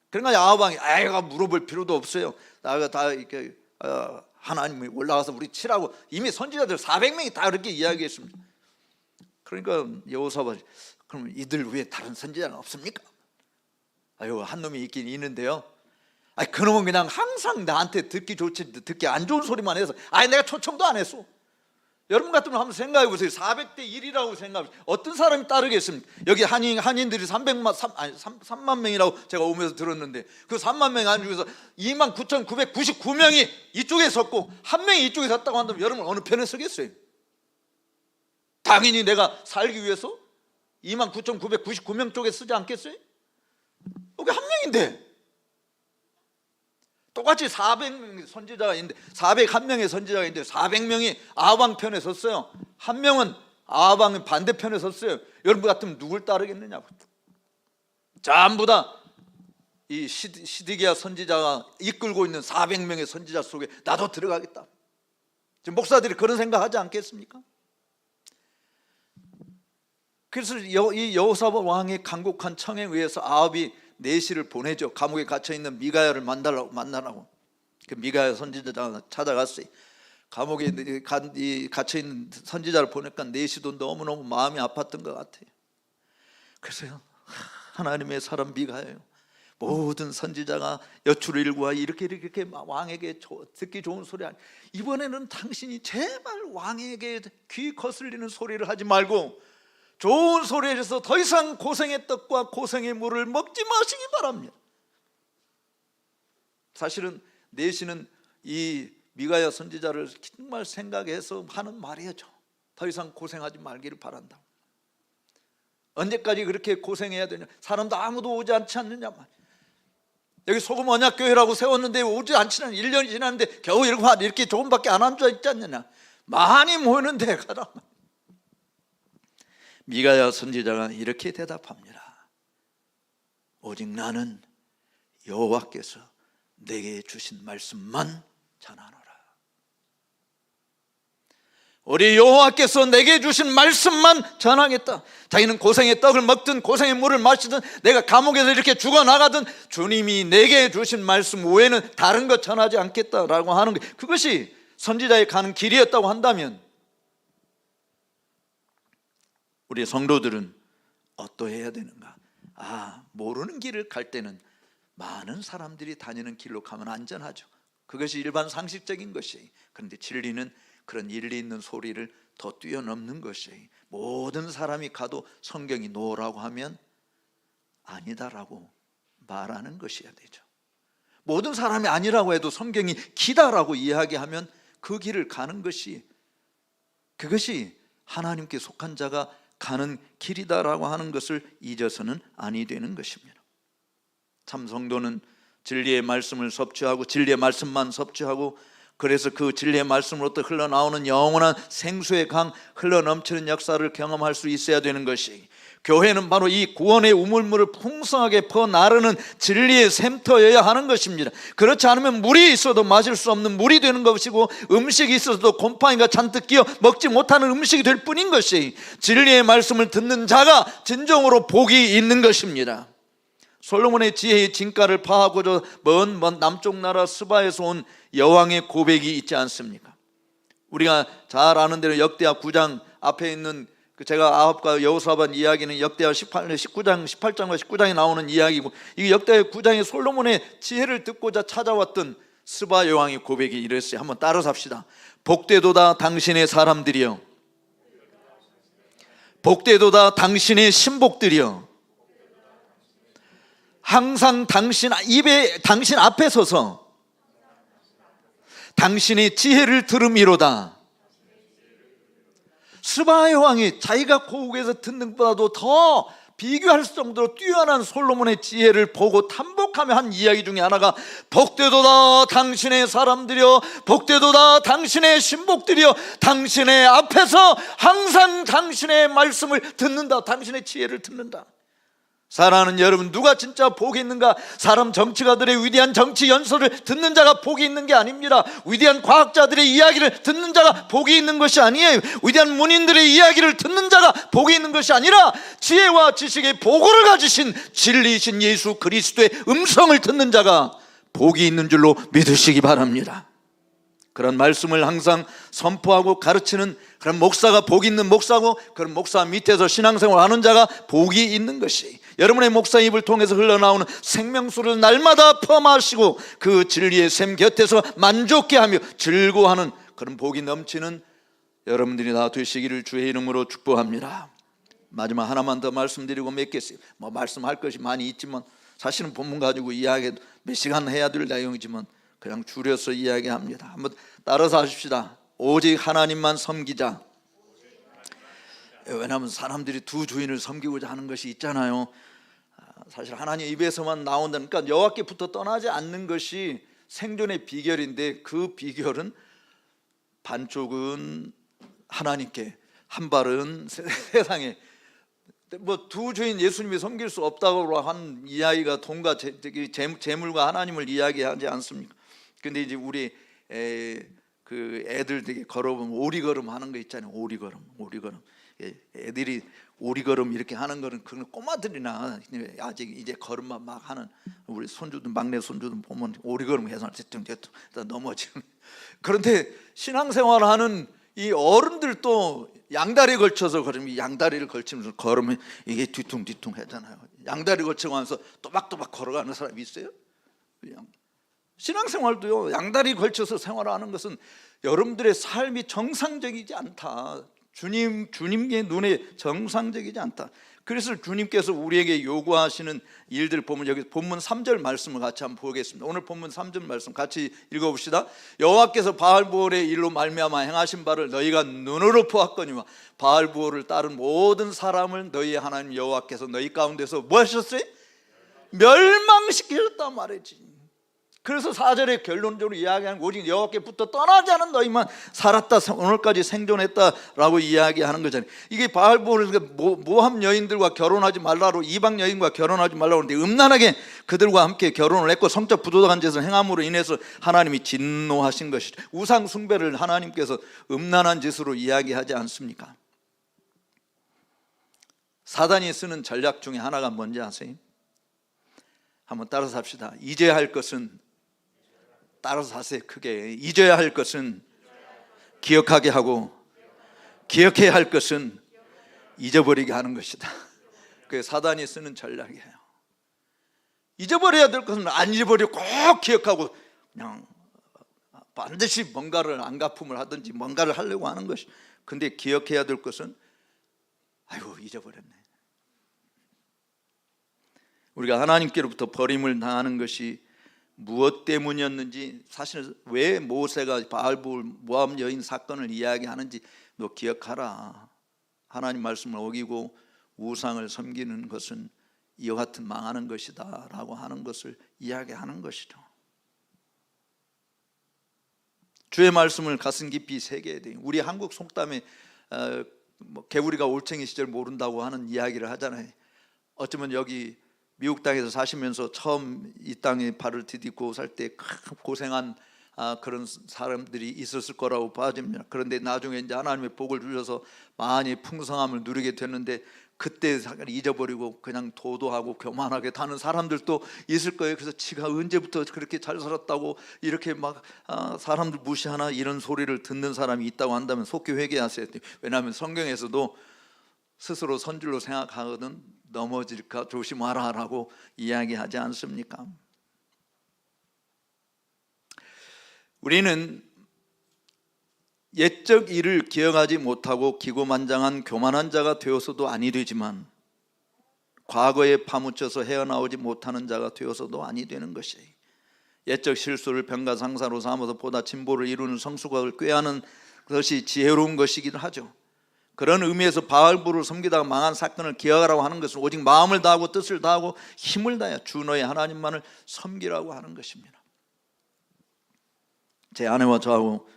그러니까 아합 왕이 아이가 물어볼 필요도 없어요. 나가 다 이렇게 하나님이 올라가서 우리 치라고 이미 선지자들 400명이 다 그렇게 이야기했습니다. 그러니까 여호사밧이 그럼 이들 위에 다른 선지자는 없습니까? 아유, 한 놈이 있긴 있는데요. 아니, 그놈은 그냥 항상 나한테 듣기 좋지 듣기 안 좋은 소리만 해서, 아니 내가 초청도 안 했어. 여러분 같으면 한번 생각해 보세요. 400대 1이라고 생각해. 어떤 사람이 따르겠습니까? 여기 한인들이 3만 명이라고 제가 오면서 들었는데, 그 3만 명 중에서 29,999명이 이쪽에 섰고 한 명이 이쪽에 섰다고 한다면 여러분 어느 편에 서겠어요? 당연히 내가 살기 위해서 29,999명 쪽에 쓰지 않겠어요? 여기 한 명인데, 똑같이 400명의 선지자가 있는데 401명의 선지자가 있는데 400명이 아합 편에 섰어요. 한 명은 아합 반대편에 섰어요. 여러분 같으면 누굴 따르겠느냐고. 전부 다 이 시드기야 선지자가 이끌고 있는 400명의 선지자 속에 나도 들어가겠다. 지금 목사들이 그런 생각하지 않겠습니까? 그래서 이 여호사밧 왕의 간곡한 청에 의해서 아합이 내시를 보내죠. 감옥에 갇혀있는 미가야를 만나라고. 그 미가야 선지자가 찾아갔어요. 감옥에 갇혀있는 선지자를 보니까 내시도 너무너무 마음이 아팠던 것 같아요. 그래서 하나님의 사람 미가야요, 모든 선지자가 여출을 일구하여 이렇게 왕에게 듣기 좋은 소리 아니, 이번에는 당신이 제발 왕에게 귀 거슬리는 소리를 하지 말고 좋은 소리 해줘서 더 이상 고생의 떡과 고생의 물을 먹지 마시기 바랍니다. 사실은 내시는 이 미가야 선지자를 정말 생각해서 하는 말이죠. 더 이상 고생하지 말기를 바란다. 언제까지 그렇게 고생해야 되냐? 사람도 아무도 오지 않지 않느냐 말. 여기 소금 언약교회라고 세웠는데 오지 않지는 1년이 지났는데 겨우 이렇게 조금밖에 안 앉아 있지 않느냐? 많이 모이는데 가라. 미가야 선지자가 이렇게 대답합니다. 오직 나는 여호와께서 내게 주신 말씀만 전하노라. 우리 여호와께서 내게 주신 말씀만 전하겠다. 자기는 고생의 떡을 먹든 고생의 물을 마시든 내가 감옥에서 이렇게 죽어나가든 주님이 내게 주신 말씀 외에는 다른 것 전하지 않겠다라고 하는 것, 그것이 선지자의 가는 길이었다고 한다면 우리 성도들은 어떠해야 되는가? 모르는 길을 갈 때는 많은 사람들이 다니는 길로 가면 안전하죠. 그것이 일반 상식적인 것이. 그런데 진리는 그런 일리 있는 소리를 더 뛰어넘는 것이, 모든 사람이 가도 성경이 노라고 하면 아니다라고 말하는 것이어야 되죠. 모든 사람이 아니라고 해도 성경이 기다라고 이야기하면 그 길을 가는 것이, 그것이 하나님께 속한 자가 가는 길이다라고 하는 것을 잊어서는 아니 되는 것입니다. 참 성도는 진리의 말씀을 섭취하고 진리의 말씀만 섭취하고, 그래서 그 진리의 말씀으로부터 흘러나오는 영원한 생수의 강, 흘러넘치는 역사를 경험할 수 있어야 되는 것이, 교회는 바로 이 구원의 우물물을 풍성하게 퍼나르는 진리의 샘터여야 하는 것입니다. 그렇지 않으면 물이 있어도 마실 수 없는 물이 되는 것이고, 음식이 있어도 곰팡이가 잔뜩 끼어 먹지 못하는 음식이 될 뿐인 것이, 진리의 말씀을 듣는 자가 진정으로 복이 있는 것입니다. 솔로몬의 지혜의 진가를 파하고자 먼 남쪽 나라 스바에서 온 여왕의 고백이 있지 않습니까? 우리가 잘 아는 대로 역대하 9장 앞에 있는, 제가 아합과 여호사밧 이야기는 역대하 19장 18장과 19장에 나오는 이야기고, 이 역대하 9장에 솔로몬의 지혜를 듣고자 찾아왔던 스바 여왕의 고백이 이랬어요. 한번 따라서 합시다. 복되도다 당신의 사람들이여, 복되도다 당신의 신복들이여, 항상 당신 앞에 서서 당신의 지혜를 들음이로다. 스바 여왕이 자기가 고국에서 듣는 것보다도 더 비교할 정도로 뛰어난 솔로몬의 지혜를 보고 탐복하며 한 이야기 중에 하나가, 복되도다 당신의 사람들이여, 복되도다 당신의 신복들이여, 당신의 앞에서 항상 당신의 말씀을 듣는다, 당신의 지혜를 듣는다. 사랑하는 여러분, 누가 진짜 복이 있는가? 사람 정치가들의 위대한 정치 연설을 듣는 자가 복이 있는 게 아닙니다. 위대한 과학자들의 이야기를 듣는 자가 복이 있는 것이 아니에요. 위대한 문인들의 이야기를 듣는 자가 복이 있는 것이 아니라, 지혜와 지식의 보고를 가지신 진리이신 예수 그리스도의 음성을 듣는 자가 복이 있는 줄로 믿으시기 바랍니다. 그런 말씀을 항상 선포하고 가르치는 그런 목사가 복이 있는 목사고, 그런 목사 밑에서 신앙생활하는 자가 복이 있는 것이, 여러분의 목사 입을 통해서 흘러나오는 생명수를 날마다 퍼마시고 그 진리의 샘 곁에서 만족해 하며 즐거워하는 그런 복이 넘치는 여러분들이 다 되시기를 주의 이름으로 축복합니다. 마지막 하나만 더 말씀드리고 맺겠어요. 말씀할 것이 많이 있지만, 사실은 본문 가지고 이야기해도 몇 시간 해야 될 내용이지만 그냥 줄여서 이야기합니다. 한번 따라서 하십시다. 오직 하나님만 섬기자. 왜냐하면 사람들이 두 주인을 섬기고자 하는 것이 있잖아요. 사실 하나님 입에서만 나온다는, 그러니까 여호와께부터 떠나지 않는 것이 생존의 비결인데, 그 비결은 반쪽은 하나님께, 한 발은 세상에. 두 주인 예수님이 섬길 수 없다고 한 이야기가 돈과 재물과 하나님을 이야기하지 않습니까? 근데 이제 우리 그 애들 되게 걸어보면 오리걸음 하는 거 있잖아요. 오리걸음. 애들이 오리걸음 이렇게 하는 거는 그런 꼬마들이나 아직 이제 걸음만 막 하는 우리 손주들, 막내 손주들 보면 오리걸음 해서 대충 넘어지는. 그런데 신앙생활하는 이 어른들도 양다리 걸쳐서 걸으면, 양다리를 걸치면서 걸으면 이게 뒤퉁뒤퉁 하잖아요. 양다리 걸쳐가면서 또박또박 걸어가는 사람이 있어요? 신앙생활도요, 양다리 걸쳐서 생활하는 것은 여러분들의 삶이 정상적이지 않다. 주님의 눈에 정상적이지 않다. 그래서 주님께서 우리에게 요구하시는 일들 보면, 여기 본문 3절 말씀을 같이 한번 보겠습니다. 오늘 본문 3절 말씀 같이 읽어봅시다. 여호와께서 바알부올의 일로 말미암아 행하신 바를 너희가 눈으로 보았거니와, 바알부올을 따른 모든 사람을 너희 하나님 여호와께서 너희 가운데서 뭐 하셨어요? 멸망시키셨단 말이지. 그래서 4절에 결론적으로 이야기하는, 오직 여호와께부터 떠나지 않은 너희만 살았다, 오늘까지 생존했다라고 이야기하는 거잖아요. 이게 바알부올을 모함 여인들과 결혼하지 말라로, 이방 여인과 결혼하지 말라고 하는데, 음란하게 그들과 함께 결혼을 했고 성적 부도덕한 짓을 행함으로 인해서 하나님이 진노하신 것이죠. 우상 숭배를 하나님께서 음란한 짓으로 이야기하지 않습니까? 사단이 쓰는 전략 중에 하나가 뭔지 아세요? 한번 따라서 합시다. 잊어야 할 것은, 따라서 하세요. 크게. 잊어야 할 것은 기억하게 하고, 기억해야 할 것은 잊어버리게 하는 것이다. 그게 사단이 쓰는 전략이에요. 잊어버려야 될 것은 안 잊어버리고 꼭 기억하고, 그냥 반드시 뭔가를 안갚음을 하든지 뭔가를 하려고 하는 것이. 근데 기억해야 될 것은 아이고 잊어버렸네. 우리가 하나님께로부터 버림을 당하는 것이 무엇 때문이었는지, 사실 왜 모세가 바알볼 모압 여인 사건을 이야기하는지 너 기억하라. 하나님 말씀을 어기고 우상을 섬기는 것은 이와 같은 망하는 것이다 라고 하는 것을 이야기하는 것이죠. 주의 말씀을 가슴 깊이 새겨야 돼요. 우리 한국 속담에 개구리가 올챙이 시절 모른다고 하는 이야기를 하잖아요. 어쩌면 여기 미국 땅에서 사시면서 처음 이 땅에 발을 디딛고 살 때 고생한 그런 사람들이 있었을 거라고 봐집니다. 그런데 나중에 이제 하나님의 복을 주셔서 많이 풍성함을 누리게 됐는데, 그때 잊어버리고 그냥 도도하고 교만하게 사는 사람들도 있을 거예요. 그래서 지가 언제부터 그렇게 잘 살았다고 이렇게 막 사람들 무시하나 이런 소리를 듣는 사람이 있다고 한다면 속히 회개하세요. 왜냐하면 성경에서도 스스로 선줄로 생각하거든 넘어질까 조심하라 라고 이야기하지 않습니까? 우리는 옛적 일을 기억하지 못하고 기고만장한 교만한 자가 되어서도 아니 되지만, 과거에 파묻혀서 헤어나오지 못하는 자가 되어서도 아니 되는 것이에요. 옛적 실수를 병가상사로 삼아서 보다 진보를 이루는 성수각을 꾀하는 것이 지혜로운 것이기도 하죠. 그런 의미에서 바알불을 섬기다가 망한 사건을 기억하라고 하는 것은 오직 마음을 다하고 뜻을 다하고 힘을 다해 주 너의 하나님만을 섬기라고 하는 것입니다. 제 아내와 저하고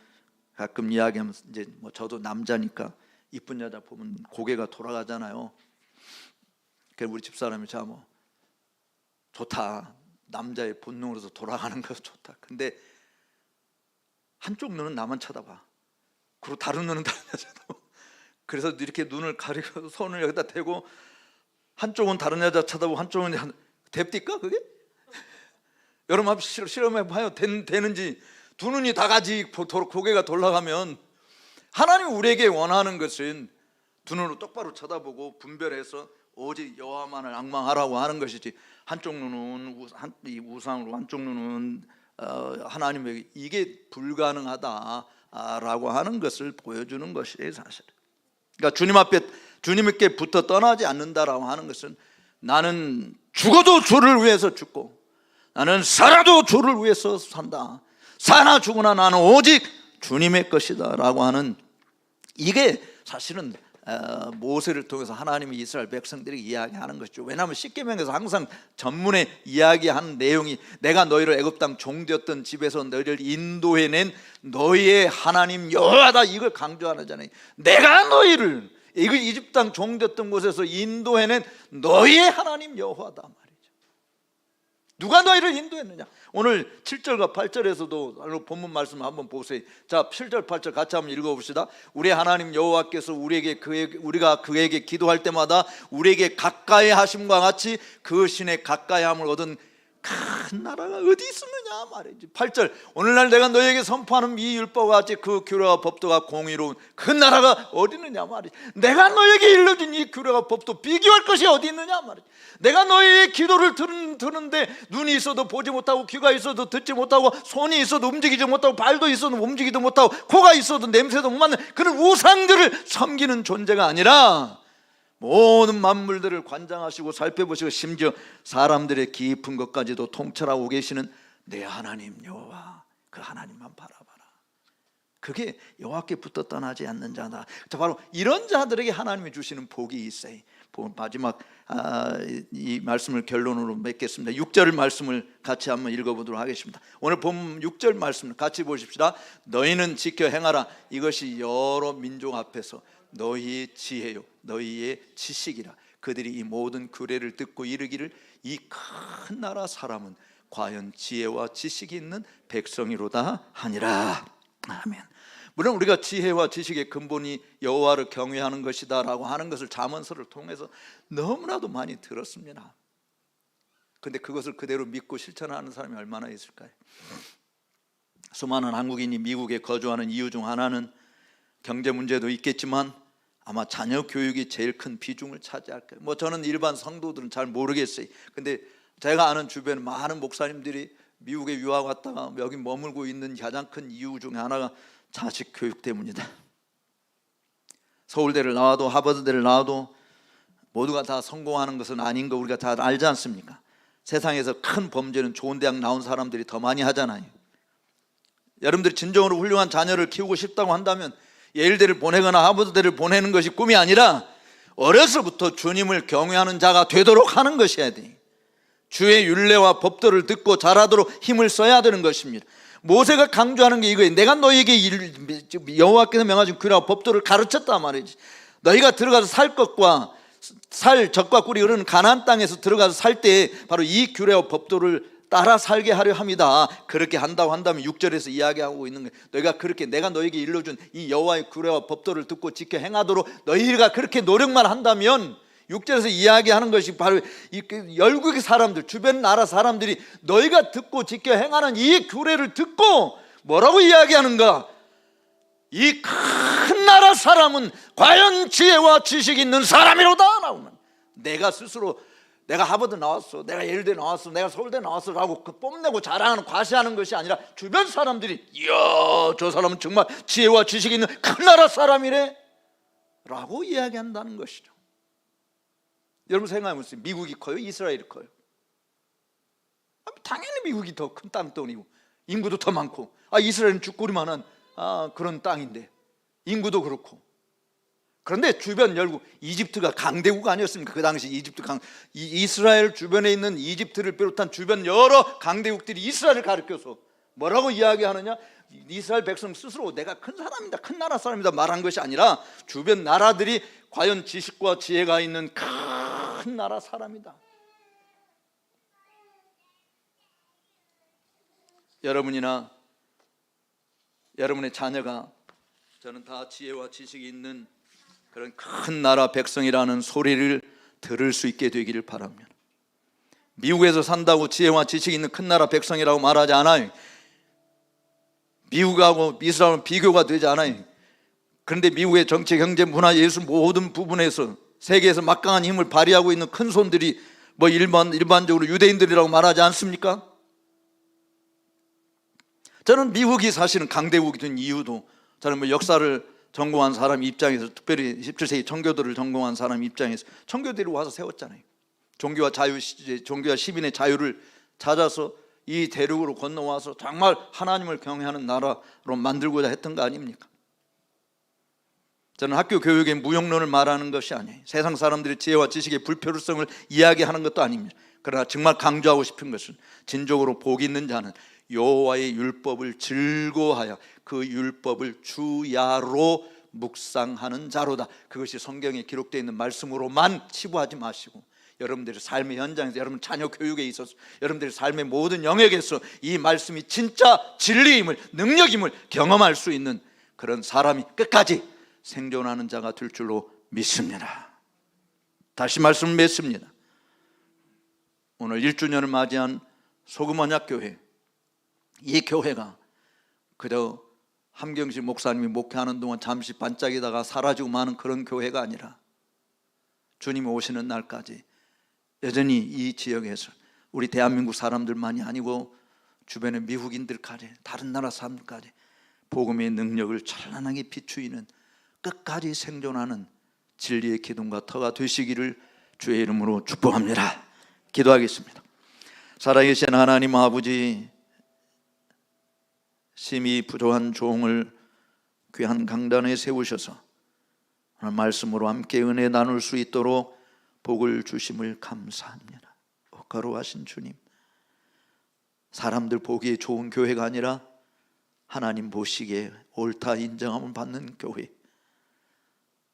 가끔 이야기하면서, 이제 저도 남자니까 이쁜 여자 보면 고개가 돌아가잖아요. 그래서 우리 집사람이 자 좋다, 남자의 본능으로서 돌아가는 거 좋다. 근데 한쪽 눈은 나만 쳐다봐. 그리고 다른 눈은 다른 여자 쳐다봐. 그래서 이렇게 눈을 가리고 손을 여기다 대고 한쪽은 다른 여자 쳐다보고 한쪽은 됩니까 그게? 여러분 한번 실험해 봐요. 되는지. 두 눈이 다 같이 고개가 돌아가면, 하나님이 우리에게 원하는 것은 두 눈으로 똑바로 쳐다보고 분별해서 오직 여호와만을 앙망하라고 하는 것이지, 한쪽 눈은 이 우상으로 한쪽 눈은 하나님에게, 이게 불가능하다라고 하는 것을 보여주는 것이에요 사실. 그러니까 주님께 붙어 떠나지 않는다라고 하는 것은, 나는 죽어도 주를 위해서 죽고 나는 살아도 주를 위해서 산다, 사나 죽으나 나는 오직 주님의 것이다 라고 하는, 이게 사실은 모세를 통해서 하나님이 이스라엘 백성들에게 이야기하는 것이죠. 왜냐하면 십계명에서 항상 전문에 이야기하는 내용이, 내가 너희를 애굽 땅 종되었던 집에서 너희를 인도해낸 너희의 하나님 여호와다, 이걸 강조하잖아요. 내가 너희를 이집 땅 종되었던 곳에서 인도해낸 너희의 하나님 여호와다 말이죠. 누가 너희를 인도했느냐? 오늘 7절과 8절에서도 본문 말씀을 한번 보세요. 자, 7절 8절 같이 한번 읽어봅시다. 우리 하나님 여호와께서 우리가 그에게 기도할 때마다 우리에게 가까이 하심과 같이 그 신의 가까이함을 얻은 큰 나라가 어디 있었느냐 말이지. 8절, 오늘날 내가 너희에게 선포하는 이 율법과 같이 그 규례와 법도가 공의로운 그 나라가 어디 있느냐 말이지. 내가 너희에게 일러준 이 규례와 법도 비교할 것이 어디 있느냐 말이지. 내가 너희의 기도를 듣는데 눈이 있어도 보지 못하고, 귀가 있어도 듣지 못하고, 손이 있어도 움직이지 못하고, 발도 있어도 움직이지 못하고, 코가 있어도 냄새도 못 맡는 그런 우상들을 섬기는 존재가 아니라, 모든 만물들을 관장하시고 살펴보시고 심지어 사람들의 깊은 것까지도 통찰하고 계시는 내 하나님 여호와, 그 하나님만 바라봐라. 그게 여호와께 붙어 떠나지 않는 자다. 바로 이런 자들에게 하나님이 주시는 복이 있어요. 마지막 이 말씀을 결론으로 맺겠습니다. 6절 말씀을 같이 한번 읽어보도록 하겠습니다. 오늘 본 6절 말씀을 같이 보십시다. 너희는 지켜 행하라. 이것이 여러 민족 앞에서 너희의 지혜요 너희의 지식이라. 그들이 이 모든 규례를 듣고 이르기를, 이 큰 나라 사람은 과연 지혜와 지식이 있는 백성이로다 하니라. 아멘. 물론 우리가 지혜와 지식의 근본이 여호와를 경외하는 것이다 라고 하는 것을 잠언서를 통해서 너무나도 많이 들었습니다. 그런데 그것을 그대로 믿고 실천하는 사람이 얼마나 있을까요? 수많은 한국인이 미국에 거주하는 이유 중 하나는 경제 문제도 있겠지만 아마 자녀 교육이 제일 큰 비중을 차지할 거예요. 저는 일반 성도들은 잘 모르겠어요. 근데 제가 아는 주변 많은 목사님들이 미국에 유학 왔다가 여기 머물고 있는 가장 큰 이유 중에 하나가 자식 교육 때문이다. 서울대를 나와도 하버드대를 나와도 모두가 다 성공하는 것은 아닌 거 우리가 다 알지 않습니까? 세상에서 큰 범죄는 좋은 대학 나온 사람들이 더 많이 하잖아요. 여러분들이 진정으로 훌륭한 자녀를 키우고 싶다고 한다면 예일대를 보내거나 하버드대를 보내는 것이 꿈이 아니라 어려서부터 주님을 경외하는 자가 되도록 하는 것이어야 돼요. 주의 율례와 법도를 듣고 자라도록 힘을 써야 되는 것입니다. 모세가 강조하는 게 이거예요. 내가 너희에게 여호와께서 명하신 규례와 법도를 가르쳤단 말이지. 너희가 들어가서 살 것과 살 젖과 꿀이 흐르는 가나안 땅에서 들어가서 살 때 바로 이 규례와 법도를 따라 살게 하려 합니다. 그렇게 한다고 한다면 6절에서 이야기하고 있는 거예요. 너희가 그렇게 내가 너희에게 일러준 이 여호와의 규례와 법도를 듣고 지켜 행하도록 너희가 그렇게 노력만 한다면 6절에서 이야기하는 것이 바로 이 열국의 사람들, 주변 나라 사람들이 너희가 듣고 지켜 행하는 이 규례를 듣고 뭐라고 이야기하는가? 이 큰 나라 사람은 과연 지혜와 지식이 있는 사람이로다 나오는. 내가 스스로 내가 하버드 나왔어, 내가 예일대 나왔어, 내가 서울대 나왔어 라고 뽐내고 자랑하는, 과시하는 것이 아니라 주변 사람들이 이야 저 사람은 정말 지혜와 지식이 있는 큰 나라 사람이래 라고 이야기한다는 것이죠. 여러분 생각해보세요. 미국이 커요? 이스라엘이 커요? 당연히 미국이 더 큰 땅덩이고 인구도 더 많고 이스라엘은 죽구리만한 그런 땅인데 인구도 그렇고. 그런데 주변 열국, 이집트가 강대국 아니었습니까? 그 당시 이스라엘 주변에 있는 이집트를 비롯한 주변 여러 강대국들이 이스라엘을 가리켜서 뭐라고 이야기하느냐? 이스라엘 백성 스스로 내가 큰 사람이다, 큰 나라 사람이다 말한 것이 아니라 주변 나라들이 과연 지식과 지혜가 있는 큰 나라 사람이다. 여러분이나 여러분의 자녀가 저는 다 지혜와 지식이 있는 그런 큰 나라 백성이라는 소리를 들을 수 있게 되기를 바랍니다. 미국에서 산다고 지혜와 지식이 있는 큰 나라 백성이라고 말하지 않아요. 미국하고 이스라엘은 비교가 되지 않아요. 그런데 미국의 정치, 경제, 문화, 예술 모든 부분에서 세계에서 막강한 힘을 발휘하고 있는 큰 손들이 일반적으로 유대인들이라고 말하지 않습니까? 저는 미국이 사실은 강대국이 된 이유도 저는 역사를 전공한 사람 입장에서, 특별히 17세기 청교도를 전공한 사람 입장에서 청교도를 와서 세웠잖아요. 종교와 시민의 자유를 찾아서 이 대륙으로 건너와서 정말 하나님을 경외하는 나라로 만들고자 했던 거 아닙니까? 저는 학교 교육의 무용론을 말하는 것이 아니에요. 세상 사람들의 지혜와 지식의 불필요성을 이야기하는 것도 아닙니다. 그러나 정말 강조하고 싶은 것은 진정으로 복 있는 자는 여호와의 율법을 즐거워하여 그 율법을 주야로 묵상하는 자로다. 그것이 성경에 기록되어 있는 말씀으로만 치부하지 마시고 여러분들의 삶의 현장에서, 여러분 자녀 교육에 있어서, 여러분들의 삶의 모든 영역에서 이 말씀이 진짜 진리임을, 능력임을 경험할 수 있는 그런 사람이 끝까지 생존하는 자가 될 줄로 믿습니다. 다시 말씀을 맺습니다. 오늘 1주년을 맞이한 소금언약교회, 이 교회가 그저 함경실 목사님이 목회하는 동안 잠시 반짝이다가 사라지고 마는 그런 교회가 아니라 주님이 오시는 날까지 여전히 이 지역에서 우리 대한민국 사람들만이 아니고 주변의 미국인들까지, 다른 나라 사람들까지 복음의 능력을 찬란하게 비추이는, 끝까지 생존하는 진리의 기둥과 터가 되시기를 주의 이름으로 축복합니다. 기도하겠습니다. 살아계신 하나님 아버지, 심히 부족한 종을 귀한 강단에 세우셔서 오늘 말씀으로 함께 은혜 나눌 수 있도록 복을 주심을 감사합니다. 거룩하신 주님, 사람들 보기에 좋은 교회가 아니라 하나님 보시기에 옳다 인정함을 받는 교회,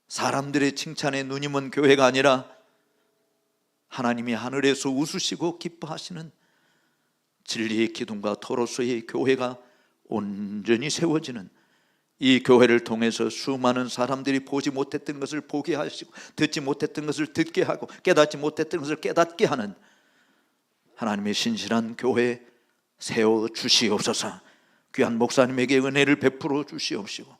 사람들의 칭찬에 눈이 먼 교회가 아니라 하나님이 하늘에서 웃으시고 기뻐하시는 진리의 기둥과 터로서의 교회가 온전히 세워지는 이 교회를 통해서 수많은 사람들이 보지 못했던 것을 보게 하시고, 듣지 못했던 것을 듣게 하고, 깨닫지 못했던 것을 깨닫게 하는 하나님의 신실한 교회 세워 주시옵소서. 귀한 목사님에게 은혜를 베풀어 주시옵시고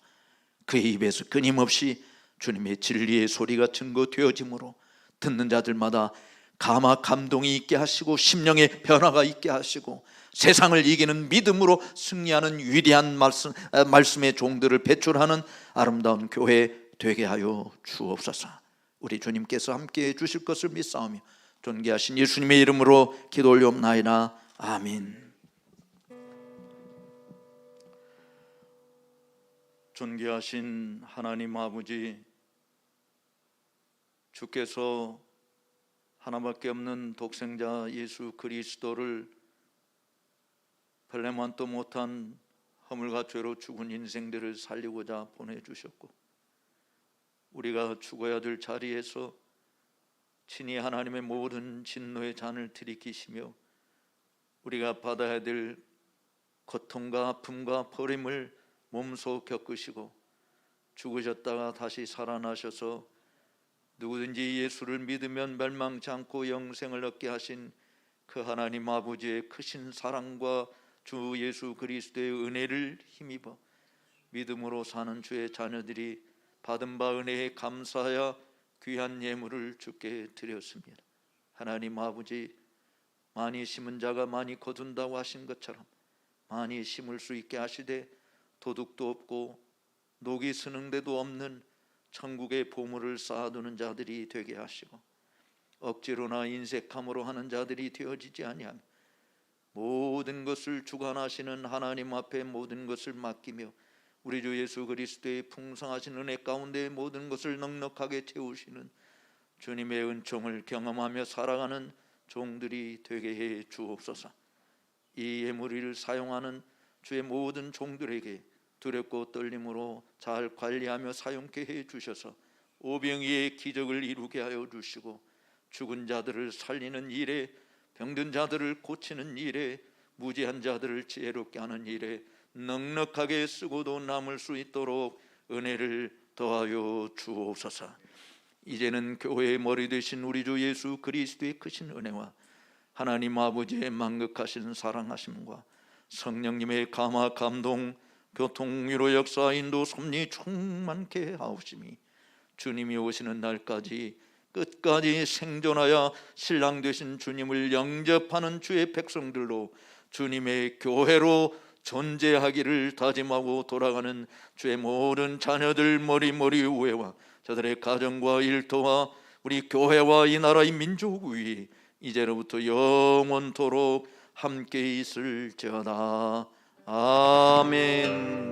그의 입에서 끊임없이 주님의 진리의 소리가 증거되어지므로 듣는 자들마다 감동이 있게 하시고 심령의 변화가 있게 하시고 세상을 이기는 믿음으로 승리하는 위대한 말씀의 종들을 배출하는 아름다운 교회 되게 하여 주옵소서. 우리 주님께서 함께해 주실 것을 믿사오며 존귀하신 예수님의 이름으로 기도 올리옵나이다. 아멘. 존귀하신 하나님 아버지, 주께서 하나밖에 없는 독생자 예수 그리스도를 별내만도 못한 허물과 죄로 죽은 인생들을 살리고자 보내주셨고, 우리가 죽어야 될 자리에서 친히 하나님의 모든 진노의 잔을 들이키시며 우리가 받아야 될 고통과 아픔과 버림을 몸소 겪으시고 죽으셨다가 다시 살아나셔서 누구든지 예수를 믿으면 멸망치 않고 영생을 얻게 하신 그 하나님 아버지의 크신 사랑과 주 예수 그리스도의 은혜를 힘입어 믿음으로 사는 주의 자녀들이 받은 바 은혜에 감사하여 귀한 예물을 주께 드렸습니다. 하나님 아버지, 많이 심은 자가 많이 거둔다고 하신 것처럼 많이 심을 수 있게 하시되 도둑도 없고 녹이 스는 데도 없는 천국의 보물을 쌓아두는 자들이 되게 하시고 억지로나 인색함으로 하는 자들이 되어지지 아니하며 모든 것을 주관하시는 하나님 앞에 모든 것을 맡기며 우리 주 예수 그리스도의 풍성하신 은혜 가운데 모든 것을 넉넉하게 채우시는 주님의 은총을 경험하며 살아가는 종들이 되게 해 주옵소서. 이 예물을 사용하는 주의 모든 종들에게 두렵고 떨림으로 잘 관리하며 사용케 해 주셔서 오병이의 기적을 이루게 하여 주시고 죽은 자들을 살리는 일에, 병든 자들을 고치는 일에, 무지한 자들을 지혜롭게 하는 일에 넉넉하게 쓰고도 남을 수 있도록 은혜를 더하여 주옵소서. 이제는 교회의 머리 되신 우리 주 예수 그리스도의 크신 은혜와 하나님 아버지의 만극하신 사랑하심과 성령님의 감화 감동 교통위로 역사 인도 섭리 충만케 하옵심이 주님이 오시는 날까지 끝까지 생존하여 신랑 되신 주님을 영접하는 주의 백성들로 주님의 교회로 존재하기를 다짐하고 돌아가는 주의 모든 자녀들 머리 위에와 저들의 가정과 일터와 우리 교회와 이 나라의 민족 위에 이제로부터 영원토록 함께 있을지어다. 아멘.